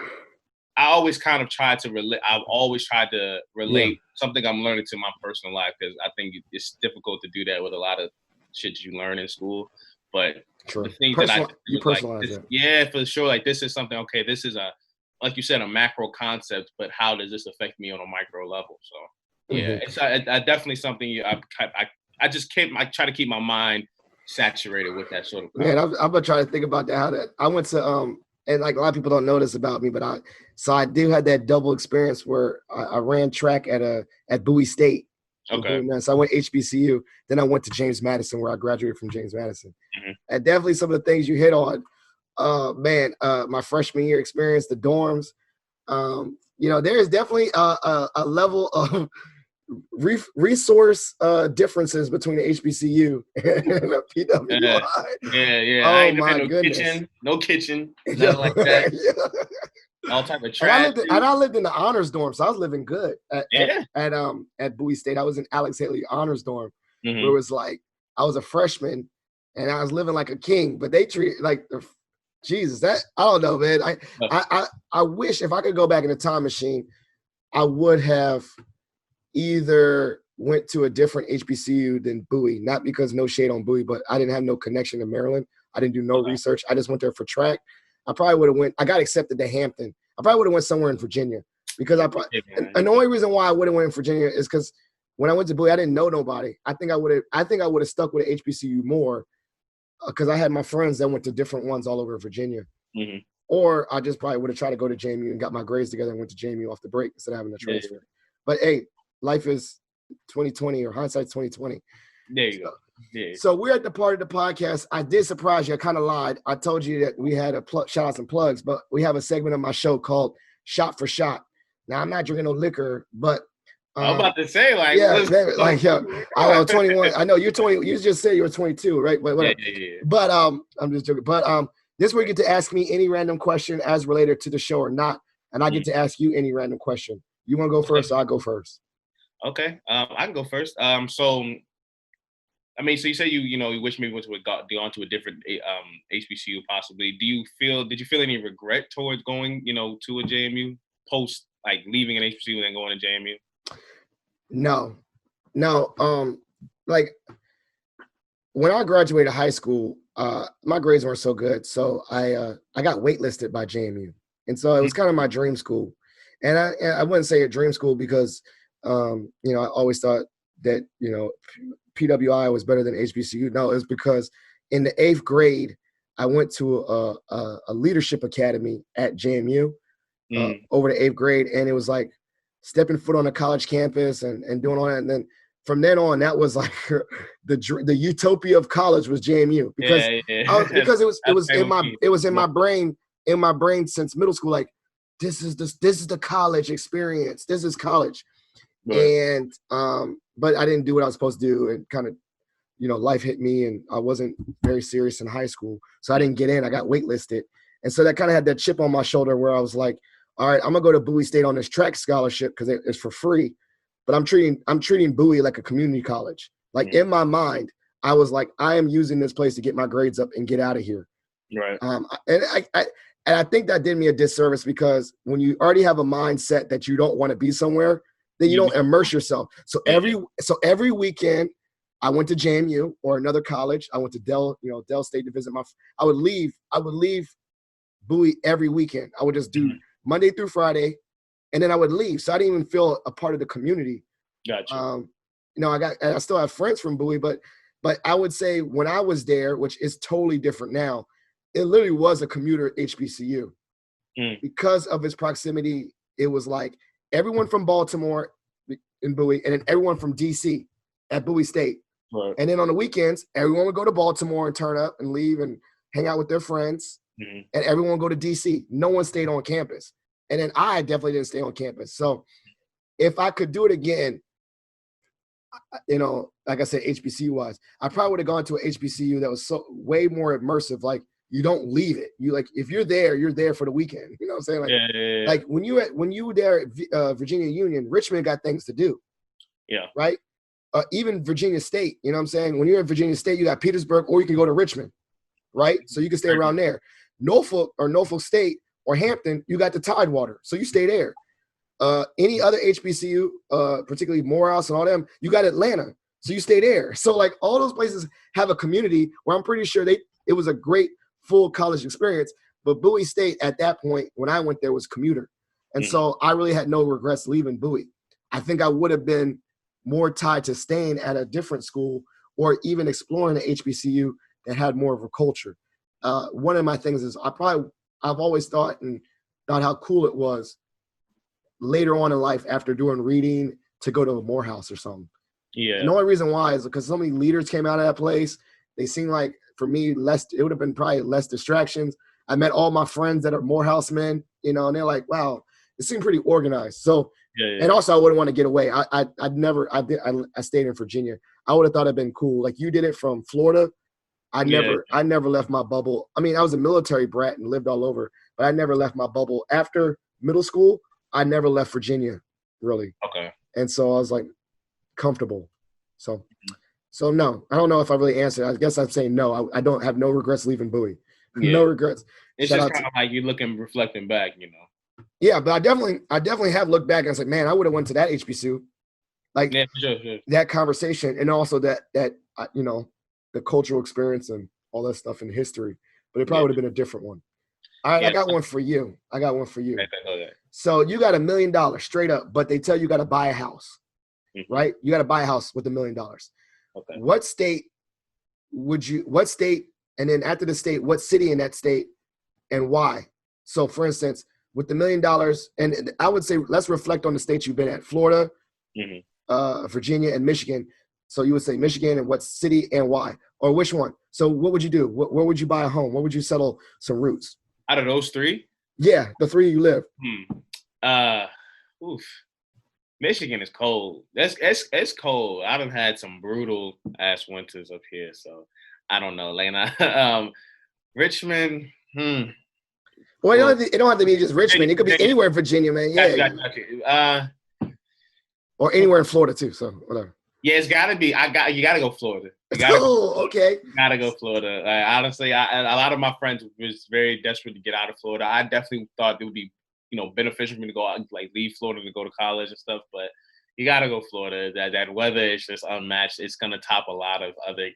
I always kind of tried to relate. I've always tried to Yeah, relate something I'm learning to my personal life because I think it's difficult to do that with a lot of shit you learn in school. But the true. things that I did You was like, personalize this, it. yeah, for sure. Like this is something. Okay, this is like you said, a macro concept, but how does this affect me on a micro level? So yeah, Mhm. it's I definitely something. I just keep. I try to keep my mind saturated with that sort of Man, concept. I'm gonna try to think about that. How that I went to and like a lot of people don't know this about me, but I do have that double experience where I ran track at Bowie State. Okay. So I went HBCU, then I went to James Madison where I graduated from James Madison. hmm And definitely some of the things you hit on, man, my freshman year experience, the dorms, there is definitely a level of resource differences between the HBCU and a Yeah, PWI. yeah. I Oh ain't never my had goodness. no kitchen, Yeah, nothing like that. yeah. All type of And I trash. lived in, and I lived in the honors dorm, so I was living good Yeah. at Bowie State. I was in Alex Haley honors dorm, where it hmm was like I was a freshman and I was living like a king, but they treat like Jesus, that I don't know, man. I wish if I could go back in a time machine, I would have either went to a different HBCU than Bowie. Not because no shade on Bowie, but I didn't have no connection to Maryland. I didn't do no research. I just went there for track. I probably would have went. I got accepted to Hampton. I probably would have went somewhere in Virginia because and the only reason why I would have went in Virginia is because when I went to Bowie, I didn't know nobody. I think I would have stuck with HBCU more because I had my friends that went to different ones all over Virginia. Mm-hmm. Or I just probably would have tried to go to JMU and got my grades together and went to JMU off the break instead of having to transfer. Yeah. But hey, life is 2020 or hindsight's 2020. There you go. Yeah. So we're at the part of the podcast. I did surprise you. I kind of lied. I told you that we had a shout outs and plugs, but we have a segment of my show called Shot for Shot. Now I'm not drinking no liquor, but I'm about to say, like, I know 21. I know you're 20. You just said you were 22, right? But whatever. Yeah. But I'm just joking. But this is where you get to ask me any random question as related to the show or not, and I get to ask you any random question. You want to go first, or I'll go first? Okay, I can go first. So you say you wish maybe went to gone to a different HBCU possibly. Did you feel any regret towards going to a JMU post like leaving an HBCU and then going to JMU? No. Like when I graduated high school, my grades weren't so good, so I got waitlisted by JMU, and so it was kind of my dream school. And I wouldn't say a dream school because I always thought that PWI was better than HBCU. No, it was because in the 8th grade, I went to a leadership academy at JMU over the 8th grade, and it was like stepping foot on a college campus and doing all that. And then from then on, that was like the utopia of college was JMU because because it was in my brain since middle school. Like this is the college experience. This is college. Right. And but I didn't do what I was supposed to do, and kind of life hit me, and I wasn't very serious in high school, so I didn't get in. I got waitlisted, and so that kind of had that chip on my shoulder where I was like, all right, I'm gonna go to Bowie State on this track scholarship because it's for free, but I'm treating Bowie like a community college. Like in my mind, I was like, I am using this place to get my grades up and get out of here. Right. And I think that did me a disservice because when you already have a mindset that you don't want to be somewhere, then you don't immerse yourself. So every weekend, I went to JMU or another college. I went to Dell State to visit I would leave Bowie every weekend. I would just do Monday through Friday, and then I would leave. So I didn't even feel a part of the community. Gotcha. I still have friends from Bowie, but I would say when I was there, which is totally different now, it literally was a commuter HBCU because of its proximity. It was like everyone from Baltimore in Bowie, and then everyone from DC at Bowie State. Right. And then on the weekends, everyone would go to Baltimore and turn up and leave and hang out with their friends. And everyone would go to DC. No one stayed on campus. And then I definitely didn't stay on campus. So if I could do it again, like I said, HBCU wise, I probably would have gone to an HBCU that was so way more immersive. Like you don't leave it. You like if you're there for the weekend. You know what I'm saying? Like, like when you were there at Virginia Union, Richmond got things to do. Yeah. Right. Even Virginia State. You know what I'm saying? When you're in Virginia State, you got Petersburg, or you can go to Richmond. Right. So you can stay around there. Norfolk State or Hampton, you got the Tidewater, so you stay there. Any other HBCU, particularly Morehouse and all them, you got Atlanta, so you stay there. So like all those places have a community where I'm pretty sure it was a great full college experience. But Bowie State at that point when I went there was commuter, and so I really had no regrets leaving Bowie. I think I would have been more tied to staying at a different school or even exploring an HBCU that had more of a culture. One of my things is I've always thought how cool it was later on in life after doing reading to go to a Morehouse or something. Yeah. And the only reason why is because so many leaders came out of that place. They seemed like, for me, it would have been probably less distractions. I met all my friends that are Morehouse men, and they're like, wow, it seemed pretty organized. So, and also I wouldn't want to get away. I stayed in Virginia. I would have thought it'd been cool. Like you did it from Florida. I never left my bubble. I mean, I was a military brat and lived all over, but I never left my bubble. After middle school, I never left Virginia, really. Okay. And so I was like comfortable. So no, I don't know if I really answered. I guess I'd say no. I don't have no regrets leaving Bowie. Yeah. No regrets. It's Shout just out kind to of like you reflecting back, yeah, but I definitely have looked back and I was like, man, I would have went to that HBCU, like Yeah, sure. that conversation, and also that the cultural experience and all that stuff in history. But it probably Yeah. would have been a different one. All right, I Yeah. got one for you. Okay. So you got $1 million straight up, but they tell you got to buy a house, Mm-hmm. right? You got to buy a house with $1 million. Okay. What state what state, and then after the state, what city in that state and why? So for instance, with the $1 million, and I would say, let's reflect on the states you've been at: Florida, Virginia, and Michigan. So you would say Michigan, and what city and why, or which one? So what would you do? Where would you buy a home? Where would you settle some roots? Out of those three? Yeah, the three you live. Michigan is cold. It's cold. I done had some brutal ass winters up here, so I don't know, Lena. Richmond. Well, it don't have to be just Richmond. It could be anywhere in Virginia, man. Yeah. Gotcha. Or anywhere in Florida too. So whatever. Yeah, it's gotta be. You gotta go Florida. Okay. You gotta go Florida. Honestly, a lot of my friends was very desperate to get out of Florida. I definitely thought it would be, beneficial for me to go out and leave Florida to go to college and stuff. But you gotta go Florida. That weather is just unmatched. It's gonna top a lot of other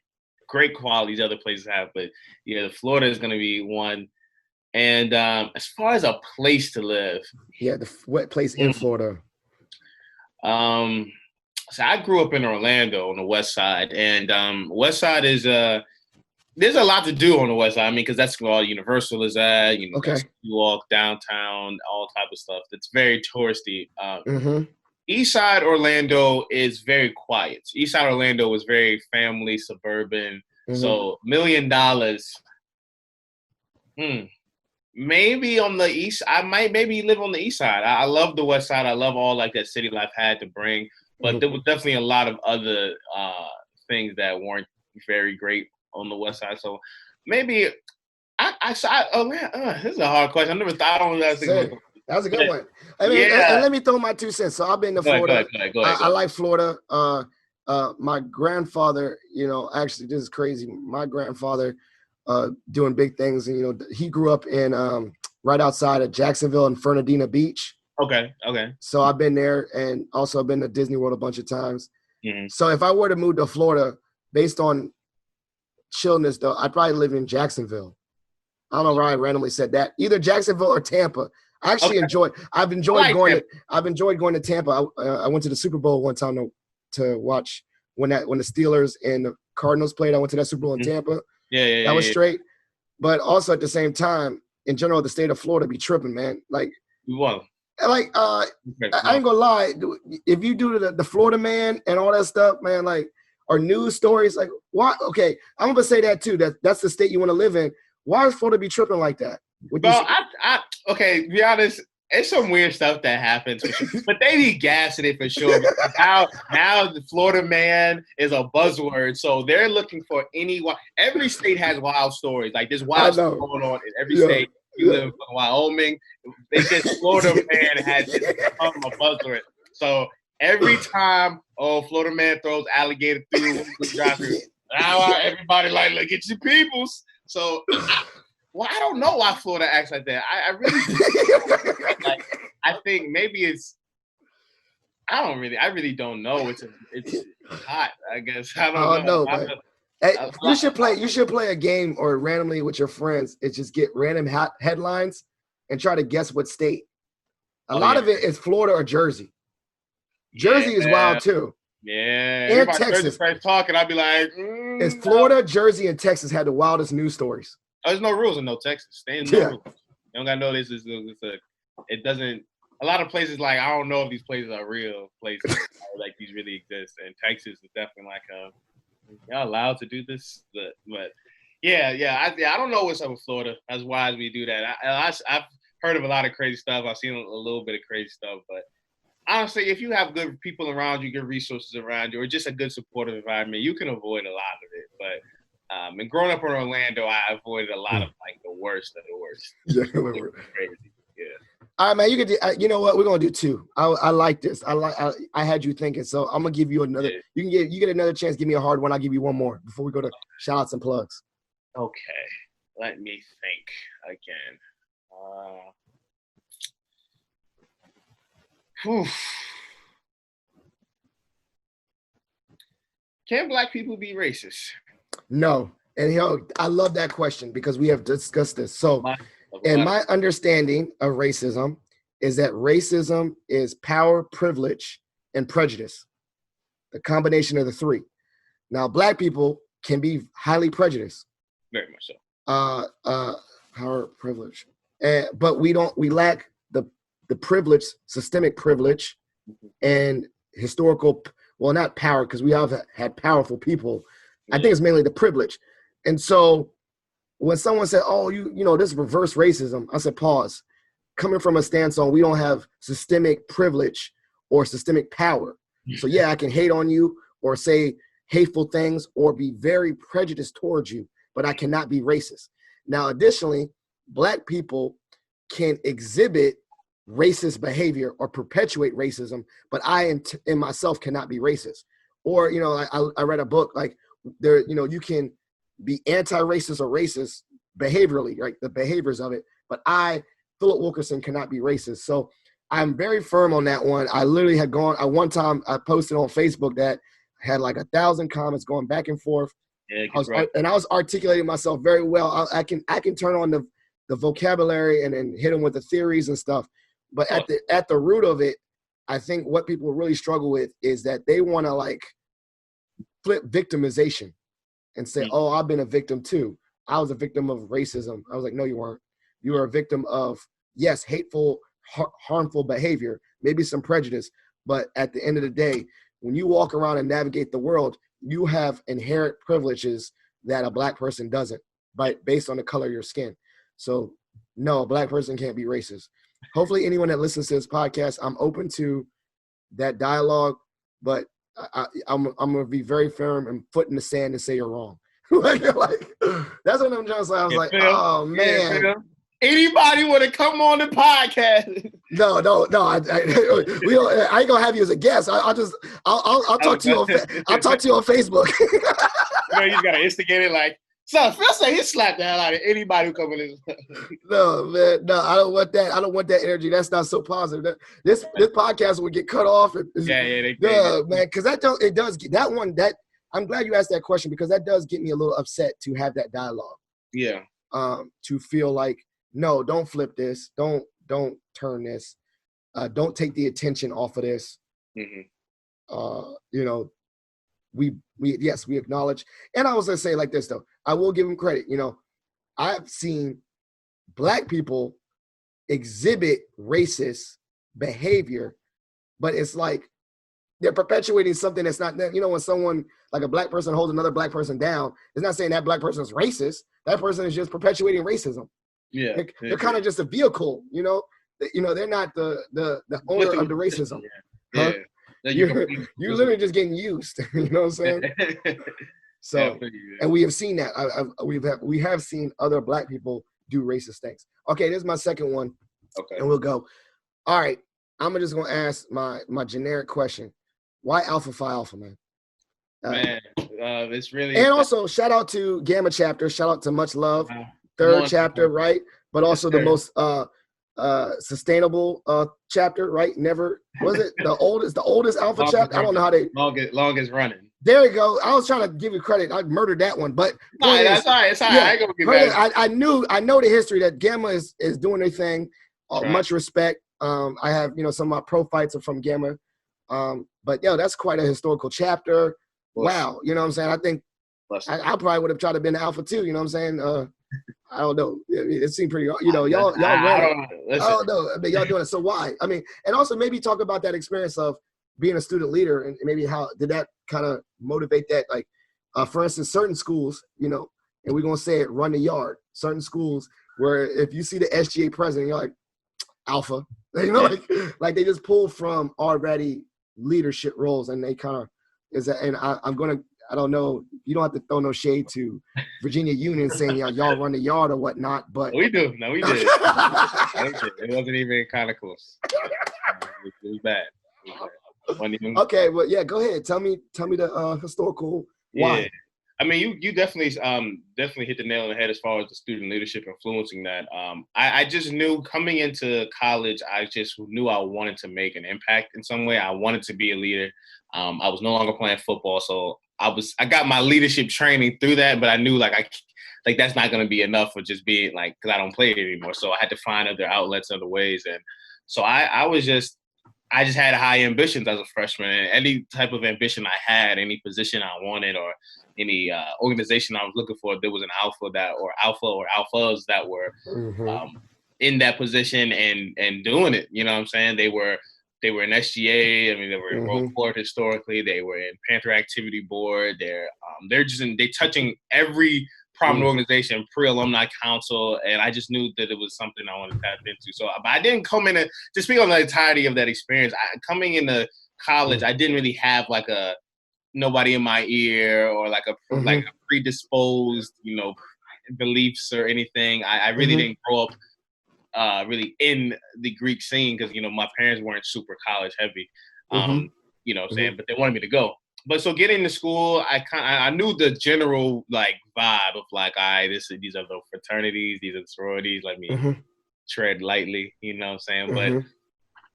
great qualities other places have. But yeah, Florida is gonna be one. And as far as a place to live, yeah, what place in Florida? So I grew up in Orlando on the West Side, and West Side is there's a lot to do on the West Side. I mean, because that's where all Universal is at. Okay. You walk downtown, all type of stuff. That's very touristy. East Side Orlando is very quiet. East Side Orlando is very family, suburban. So $1 million. Maybe on the east, I might maybe live on the east side. I love the west side. I love all that city life had to bring, but there was definitely a lot of other things that weren't very great on the west side. So maybe this is a hard question. I never thought on that. That was a good one. I mean, and let me throw my 2 cents. So I've been to Florida. Go ahead. I like Florida. My grandfather, actually, this is crazy. My grandfather doing big things, and he grew up in right outside of Jacksonville and Fernandina Beach. Okay. So I've been there, and also I've been to Disney World a bunch of times. So if I were to move to Florida, based on chillness, though, I'd probably live in Jacksonville. I don't know why I randomly said that. Either Jacksonville or Tampa. I actually I've enjoyed going to Tampa. I went to the Super Bowl one time to watch when the Steelers and the Cardinals played. I went to that Super Bowl in Tampa. Yeah. That was straight. But also at the same time, in general, the state of Florida be tripping, man. I ain't gonna lie. If you do the Florida man and all that stuff, man, or news stories, why? Okay, I'm gonna say that too. That's the state you want to live in. Why is Florida be tripping like that? Well, okay, to be honest, it's some weird stuff that happens, for sure. But they be gassing it for sure. Now the Florida man is a buzzword, so they're looking for every state has wild stories. There's wild stuff going on in every state. You live in Wyoming, they said Florida man has become a buzzword. So every time, Florida man throws alligator through the drive-through, now everybody look at your peoples. So. Well, I don't know why Florida acts like that. I really I think maybe it's. I really don't know. It's hot. I guess I don't know. You should play a game or randomly with your friends. It's just get random headlines and try to guess what state. A lot of it is Florida or Jersey. Jersey is wild too. Yeah. And Texas. Talking, I'd be like, it's Florida, Jersey, and Texas had the wildest news stories. There's no rules in no Texas. Stay in no rules. You don't got to know this. It doesn't. A lot of places I don't know if these places are real places. These really exist. And Texas is definitely y'all allowed to do this, but I don't know what's up with Florida. That's why we do that. I've heard of a lot of crazy stuff. I've seen a little bit of crazy stuff, but honestly, if you have good people around you, good resources around you, or just a good supportive environment, you can avoid a lot of it. But and growing up in Orlando, I avoided a lot of the worst of the worst. Yeah, crazy. Yeah. All right, man. You could. You know what? We're gonna do 2. I like this. I had you thinking, so I'm gonna give you another. Yeah. You get another chance. Give me a hard one. I'll give you one more before we go to shout outs and plugs. Okay. Let me think again. Can Black people be racist? No. And I love that question because we have discussed this. So, and my understanding of racism is that racism is power, privilege, and prejudice. The combination of the three. Now, Black people can be highly prejudiced. Very much so. Power, privilege, but we lack the privilege, systemic privilege, and historical. Well, not power, because we have had powerful people. I think it's mainly the privilege. And so when someone said, "Oh, this is reverse racism," I said, "Pause." Coming from a stance on we don't have systemic privilege or systemic power. So yeah, I can hate on you or say hateful things or be very prejudiced towards you, but I cannot be racist. Now, additionally, Black people can exhibit racist behavior or perpetuate racism, but I in myself cannot be racist. Or, I read a book like you can be anti-racist or racist behaviorally, right? The behaviors of it, but Philip Wilkerson, cannot be racist. So I'm very firm on that one. I literally had one time I posted on Facebook that had like 1,000 comments going back and forth. Yeah, I was articulating myself very well. I can turn on the vocabulary and then hit them with the theories and stuff. But at the root of it, I think what people really struggle with is that they want to like flip victimization and say, "Oh, I've been a victim too. I was a victim of racism." I was like, "No, you weren't. You were a victim of, yes, hateful, harmful behavior, maybe some prejudice. But at the end of the day, when you walk around and navigate the world, you have inherent privileges that a Black person doesn't, based on the color of your skin." So no, a Black person can't be racist. Hopefully anyone that listens to this podcast, I'm open to that dialogue, but I'm going to be very firm and foot in the sand and say you're wrong. like, that's what I'm trying to say. I was like, Phil, oh man. Yeah, anybody want to come on the podcast? No. I ain't gonna have you as a guest. I'll talk to you on. I'll talk to you on Facebook. You just gotta instigate it like. So Phil say he slapped the hell out of anybody who come in. No, man. No, I don't want that. I don't want that energy. That's not so positive. This podcast would get cut off. They man. Because it does get that one. That I'm glad you asked that question because that does get me a little upset to have that dialogue. Yeah. To feel like, no, don't flip this. Don't turn this. Don't take the attention off of this. Mm-hmm. We acknowledge. And I was going to say like this, though. I will give him credit. I've seen Black people exhibit racist behavior, but it's like they're perpetuating something that's not, when someone, like a Black person holds another Black person down, it's not saying that Black person is racist. That person is just perpetuating racism. Yeah. They're kind of just a vehicle, they're not the owner of the racism. Yeah. Huh? You're literally just getting used. You know what I'm saying? So, and we have seen that. We have seen other Black people do racist things. Okay, this is my second one. Okay. And we'll go. All right, I'm just gonna ask my generic question. Why Alpha Phi Alpha, man? It's really. And also, shout out to Gamma Chapter. Shout out to Much Love. Third chapter, right? But also the most sustainable chapter, right? Never was it the oldest Alpha chapter? I don't know how they longest running. There you go. I was trying to give you credit. I murdered that one, but that's all right. It's all right. I ain't gonna get mad. I know the history that Gamma is doing their thing. Much respect. I have some of my pro fights are from Gamma. But that's quite a historical chapter. Wow, you know what I'm saying? I think I probably would have tried to be an Alpha too. You know what I'm saying? I don't know. It seemed pretty. Y'all. I don't know. I mean, y'all doing it. So why? I mean, and also maybe talk about that experience of being a student leader and maybe how did that kind of motivate that? Like, for instance, certain schools, and we're gonna say it, run the yard. Certain schools where if you see the SGA president, you're like Alpha. Like they just pull from already leadership roles, and they kind of is that. And I don't know. You don't have to throw no shade to Virginia Union saying y'all run the yard or whatnot, but we do. No, we did. It wasn't even kind of close. It was bad. Okay, well, yeah, go ahead. Tell me the historical why. I mean, you definitely hit the nail on the head as far as the student leadership influencing that. I just knew coming into college, I just knew I wanted to make an impact in some way. I wanted to be a leader. I was no longer playing football, so I got my leadership training through that, but I knew like that's not going to be enough for just being like because I don't play it anymore. So I had to find other outlets, other ways, and so I just had high ambitions as a freshman. And any type of ambition I had, any position I wanted, or any organization I was looking for, there was an alpha or alphas that were Mm-hmm. in that position and doing it. You know what I'm saying? They were in SGA. I mean, they were in World Mm-hmm. Court historically. They were in Panther Activity Board. They're just they touching every prominent organization, pre-alumni council, and I just knew that it was something I wanted to tap into. So, but I didn't come in to speak on the entirety of that experience. Coming into college, I didn't really have like a nobody in my ear or like Mm-hmm. a predisposed, beliefs or anything. I really Mm-hmm. didn't grow up really in the Greek scene because my parents weren't super college heavy. Mm-hmm. What I'm saying, but they wanted me to go. But so getting to school, I knew the general like vibe of like, all right, these are the fraternities, these are the sororities. Let me Mm-hmm. tread lightly, you know what I'm saying? But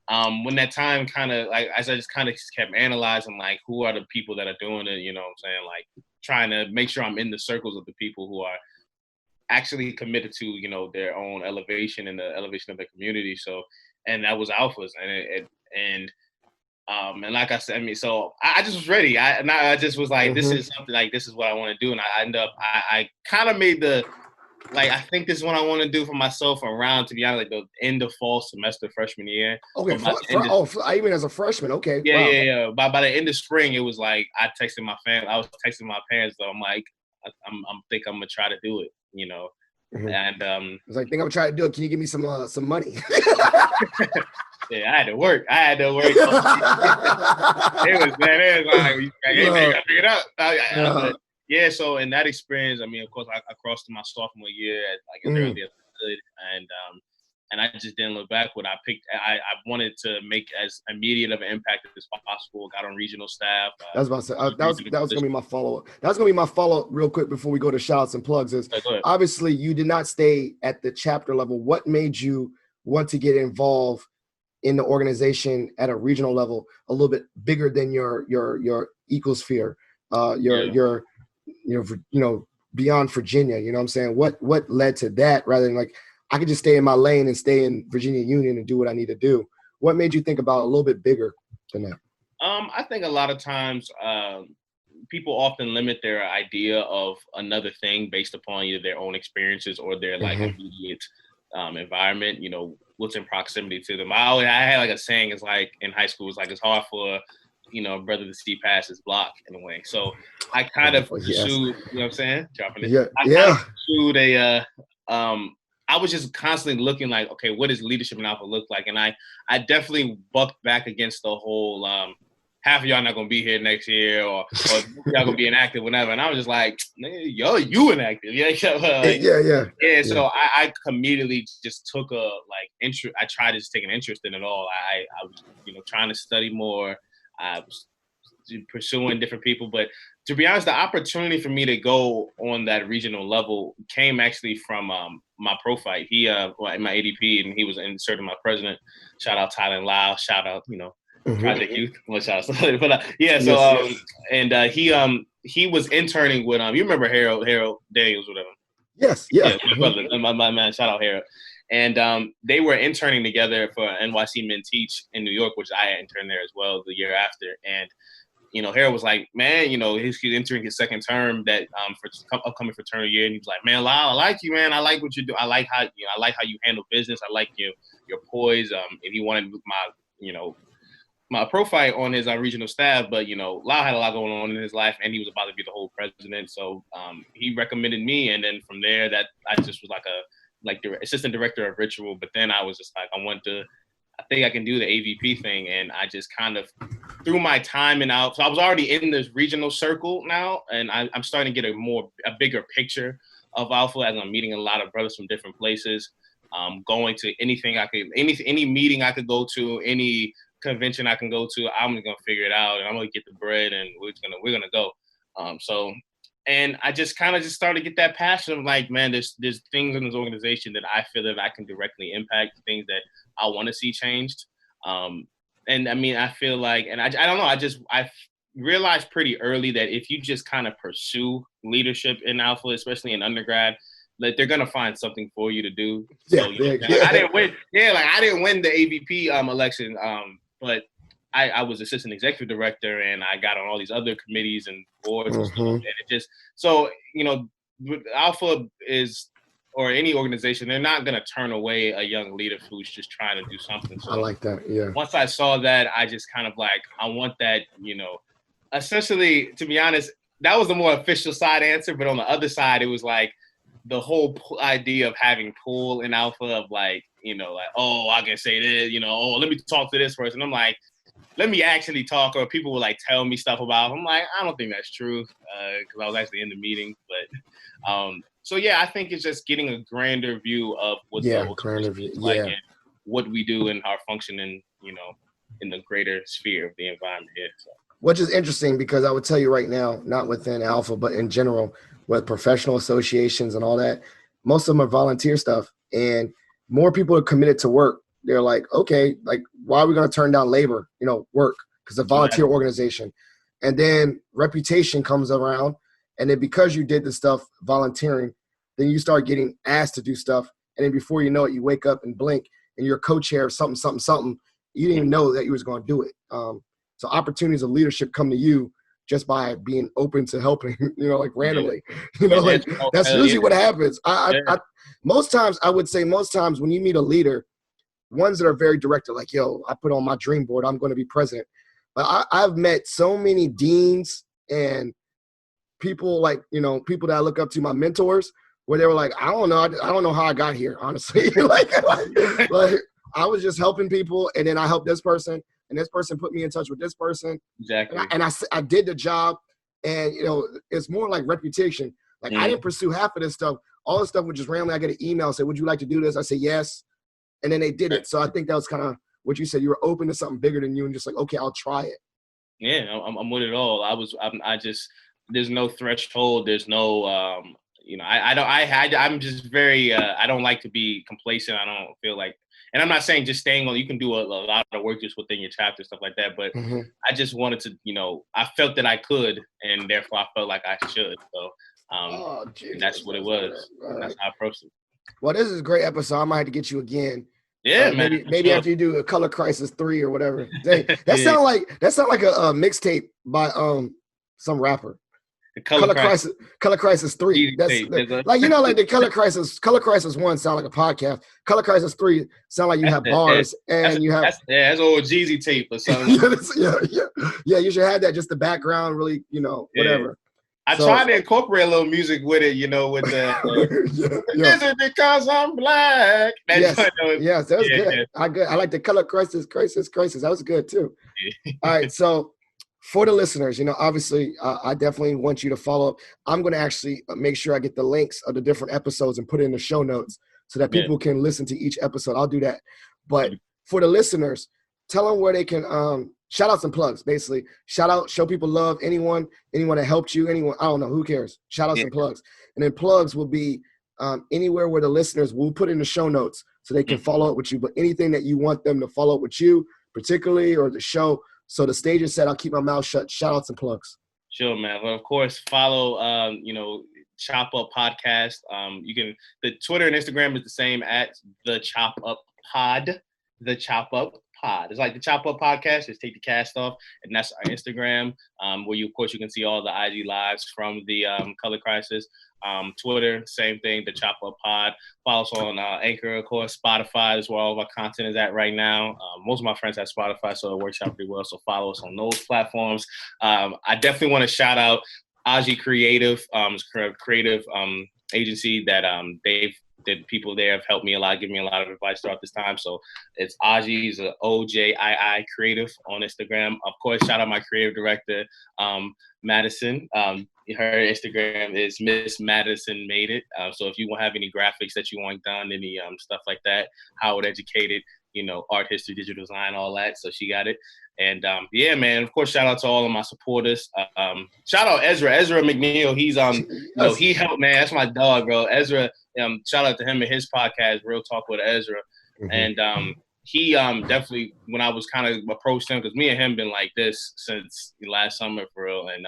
Mm-hmm. when that time kind of like as I just kind of kept analyzing like who are the people that are doing it, you know what I'm saying? Like trying to make sure I'm in the circles of the people who are actually committed to their own elevation and the elevation of the community. So, and that was alphas, and like I said, I mean, so I just was ready. I just was like, this Mm-hmm. is something like this is what I want to do, and I end up I kind of made the like I think this is what I want to do for myself around, to be honest, like the end of fall semester freshman year. Okay, But by the end of even as a freshman. Okay, yeah, wow. yeah, yeah. By the end of spring, it was like I texted my family. I was texting my parents. Though I'm like, I'm think I'm gonna try to do it. Mm-hmm. And I was like, think I'm trying to do it. Can you give me some money? yeah, I had to work. I had to work. It was like, hey man, you No, gotta pick it up. But no. yeah, so in that experience, I mean, of course, I crossed to my sophomore year like as Mm. early as I could, and I just didn't look backward. I wanted to make as immediate of an impact as possible. Got on regional staff, That was about to say, regional that was gonna position. be my follow up. That's gonna be my follow up real quick before we go to shouts and plugs. Is Go ahead. obviously you did not stay at the chapter level. What made you want to get involved in the organization at a regional level, a little bit bigger than your ecosphere, Yeah. beyond Virginia? You know what I'm saying? What led to that rather than like I could just stay in my lane and stay in Virginia Union and do what I need to do? What made you think about a little bit bigger than that? I think a lot of times people often limit their idea of another thing based upon either their own experiences or their like Mm-hmm. immediate environment. What's in proximity to them. I had like a saying. It's like in high school. It's like it's hard for a brother to see past his block in a way. So I kind of Oh, yes. pursued. You know what I'm saying? Dropping it. Yeah. I kind of Yeah. pursued a. I was just constantly looking like, okay, what does leadership in Alpha look like? And I definitely bucked back against the whole half of y'all not gonna be here next year, or y'all gonna be inactive, whatever. And I was just like, yo, you inactive, yeah, like, Yeah. Yeah. yeah. Yeah. So I immediately just took a like interest. I tried to just take an interest in it all. I was trying to study more. I was pursuing different people, but to be honest, the opportunity for me to go on that regional level came actually from my pro fight. He my ADP, and he was inserted my president. Shout out Thailand Lao. Shout out Mm-hmm. Project Youth. Well, shout out, but yeah. So Yes. and he was interning with you remember Harold Daniels, whatever. Yes. Yeah. Yeah, my Mm-hmm. brother, my man. Shout out Harold. And they were interning together for NYC Men Teach in New York, which I interned there as well the year after. And Harold was like, man, he's entering his second term that for upcoming fraternity year, and he was like, man, Lyle, I like you, man. I like what you do. I like how you handle business. I like your poise. And he wanted my profile on his regional staff, but Lyle had a lot going on in his life, and he was about to be the whole president. So he recommended me, and then from there, that I just was like the assistant director of ritual. But then I was just like, I think I can do the AVP thing, and I just kind of through my time and out. So I was already in this regional circle now, and I'm starting to get a bigger picture of Alpha as I'm meeting a lot of brothers from different places. Going to any meeting I could go to, any convention I can go to, I'm gonna figure it out, and I'm gonna get the bread, and we're gonna go. So And I just kind of just started to get that passion of like, man, there's things in this organization that I feel that I can directly impact, things that I want to see changed. And I mean, I feel like, and I don't know, I realized pretty early that if you just kind of pursue leadership in Alpha, especially in undergrad, like they're gonna find something for you to do. Yeah, So you yeah, know, like, I yeah. didn't win. Yeah, like I didn't win the AVP election, but I was assistant executive director, and I got on all these other committees and boards and stuff. Mm-hmm. And it just so you know, Alpha is or any organization, they're not gonna turn away a young leader who's just trying to do something. I So like that. Yeah. once I saw that, I just kind of like I want that, essentially, to be honest, that was the more official side answer. But on the other side, it was like the whole idea of having pull in Alpha of like, like, oh, I can say this, oh, let me talk to this person. I'm like, let me actually talk, or people will like tell me stuff about. I'm like, I don't think that's true because I was actually in the meeting. But so yeah, I think it's just getting a grander view of what the Yeah, organization grand view. is like Yeah. and what we do and our function in in the greater sphere of the environment here. So. Which is interesting because I would tell you right now, not within Alpha, but in general, with professional associations and all that, most of them are volunteer stuff. And more people are committed to work. They're like, okay, like, why are we going to turn down labor, work? Because it's a volunteer Exactly. organization. And then reputation comes around. And then because you did the stuff volunteering, then you start getting asked to do stuff. And then before you know it, you wake up and blink and you're a co-chair of something, something, something. You didn't even know that you was going to do it. So opportunities of leadership come to you just by being open to helping, like Yeah. randomly, Yeah. like Oh, that's hell yeah. usually what happens. Yeah. Most times I would say most times when you meet a leader, ones that are very directed, like, yo, I put on my dream board, I'm going to be president. But I've met so many deans and people like, people that I look up to, my mentors, where they were like, I don't know how I got here, honestly. like I was just helping people, and then I helped this person, and this person put me in touch with this person, Exactly. and I did the job, and it's more like reputation. Like I didn't pursue half of this stuff. All this stuff was just randomly. I get an email say, "Would you like to do this?" I say yes, and then they did it. So I think that was kind of what you said. You were open to something bigger than you, and just like, okay, I'll try it. Yeah, I'm with it all. I just, there's no threshold. There's no, I'm just very, I don't like to be complacent. I don't feel like, and I'm not saying just staying on, you can do a lot of work just within your chapter, stuff like that. But Mm-hmm. I just wanted to, I felt that I could, and therefore I felt like I should. So, Oh, and Jesus, that's what it was. all And that's right. how I approached it. Well, this is a great episode. I might have to get you again. Yeah, man, for Maybe sure. after you do a Color Crisis 3 or whatever. That Yeah, sound like a mixtape by some rapper. the color crisis, Color Crisis 3. easy That's tape. There's a, like like the Color Crisis 1 sound like a podcast. Color Crisis 3 sound like you that's have the, yeah, bars and you have that's old Jeezy tape or something. yeah, you should have that, just the background, really, Yeah. whatever. I So tried to incorporate a little music with it, with the yeah. is it because I'm black? That's Yes. Yes, that was good. yeah, I like the Color Crisis. That was good too. yeah. All right, so for the listeners, obviously, I definitely want you to follow up. I'm going to actually make sure I get the links of the different episodes and put it in the show notes so that Yeah. people can listen to each episode. I'll do that. But for the listeners, tell them where they can shout out some plugs, basically. Shout out, show people love, anyone that helped you, anyone, I don't know, who cares? Shout out Yeah. some plugs. And then plugs will be anywhere where the listeners will put in the show notes so they can follow up with you. But anything that you want them to follow up with you, particularly, or the show. So the stage is set. I'll keep my mouth shut. Shout outs and plugs. Sure, man. Well, of course, follow Chop Up Podcast. You can, the Twitter and Instagram is the same at the Chop Up Pod. The Chop Up Pod. It's like the Chop Up Podcast. Just take the cast off, and that's our Instagram, where you, of course, you can see all the IG lives from the Color Crisis. Twitter, same thing, the Chop Up Pod. Follow us on Anchor, of course, Spotify is where all of our content is at right now. Most of my friends have Spotify, so it works out pretty well. So follow us on those platforms. I definitely want to shout out Aji Creative, creative agency that the people there have helped me a lot, given me a lot of advice throughout this time. So it's Aji's OJII Creative on Instagram. Of course, shout out my creative director, Madison. Her Instagram is Miss Madison Made It. So if you want to have any graphics that you want done, any stuff like that, Howard Educated, art history, digital design, all that. So she got it. And yeah, man, of course, shout out to all of my supporters. Shout out Ezra McNeil. He's Yes. he helped, man. That's my dog, bro. Ezra, shout out to him and his podcast, Real Talk with Ezra. And he definitely, when I was kind of approached him, because me and him been like this since last summer for real. And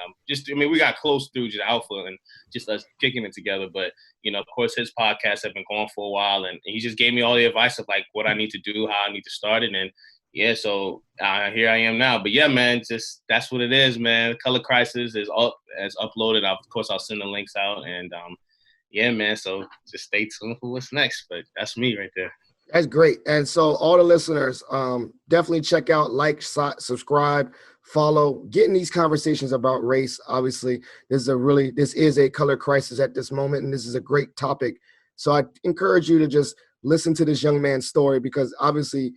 we got close through just Alpha and just us kicking it together. But of course, his podcasts have been going for a while, and he just gave me all the advice of like what I need to do, how I need to start it, and yeah, so here I am now. But yeah, man, just that's what it is, man. Color Crisis is up, as uploaded. Of course, I'll send the links out, and yeah, man. So just stay tuned for what's next. But that's me right there. That's great. And so all the listeners, definitely check out, like, subscribe, follow, getting these conversations about race. Obviously, this is a color crisis at this moment, and this is a great topic. So I encourage you to just listen to this young man's story, because obviously,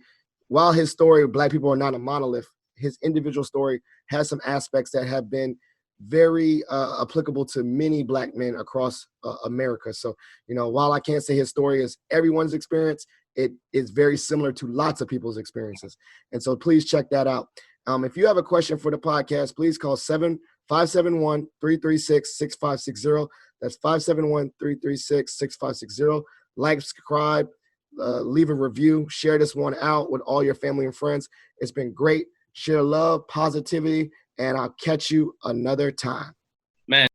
while his story, Black people are not a monolith, his individual story has some aspects that have been very applicable to many Black men across America. So, while I can't say his story is everyone's experience, it is very similar to lots of people's experiences. And so please check that out. If you have a question for the podcast, please call 571-336-6560. That's 571-336-6560. Like, subscribe, leave a review, share this one out with all your family and friends. It's been great. Share love, positivity, and I'll catch you another time. Man.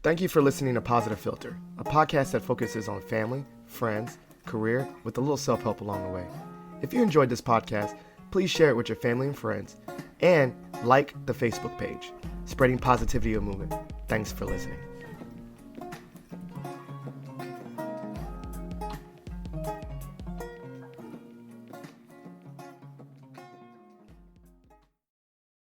Thank you for listening to Positive Philter, a podcast that focuses on family, friends, career, with a little self-help along the way. If you enjoyed this podcast, please share it with your family and friends, and like the Facebook page, Spreading Positivity of Movement. Thanks for listening.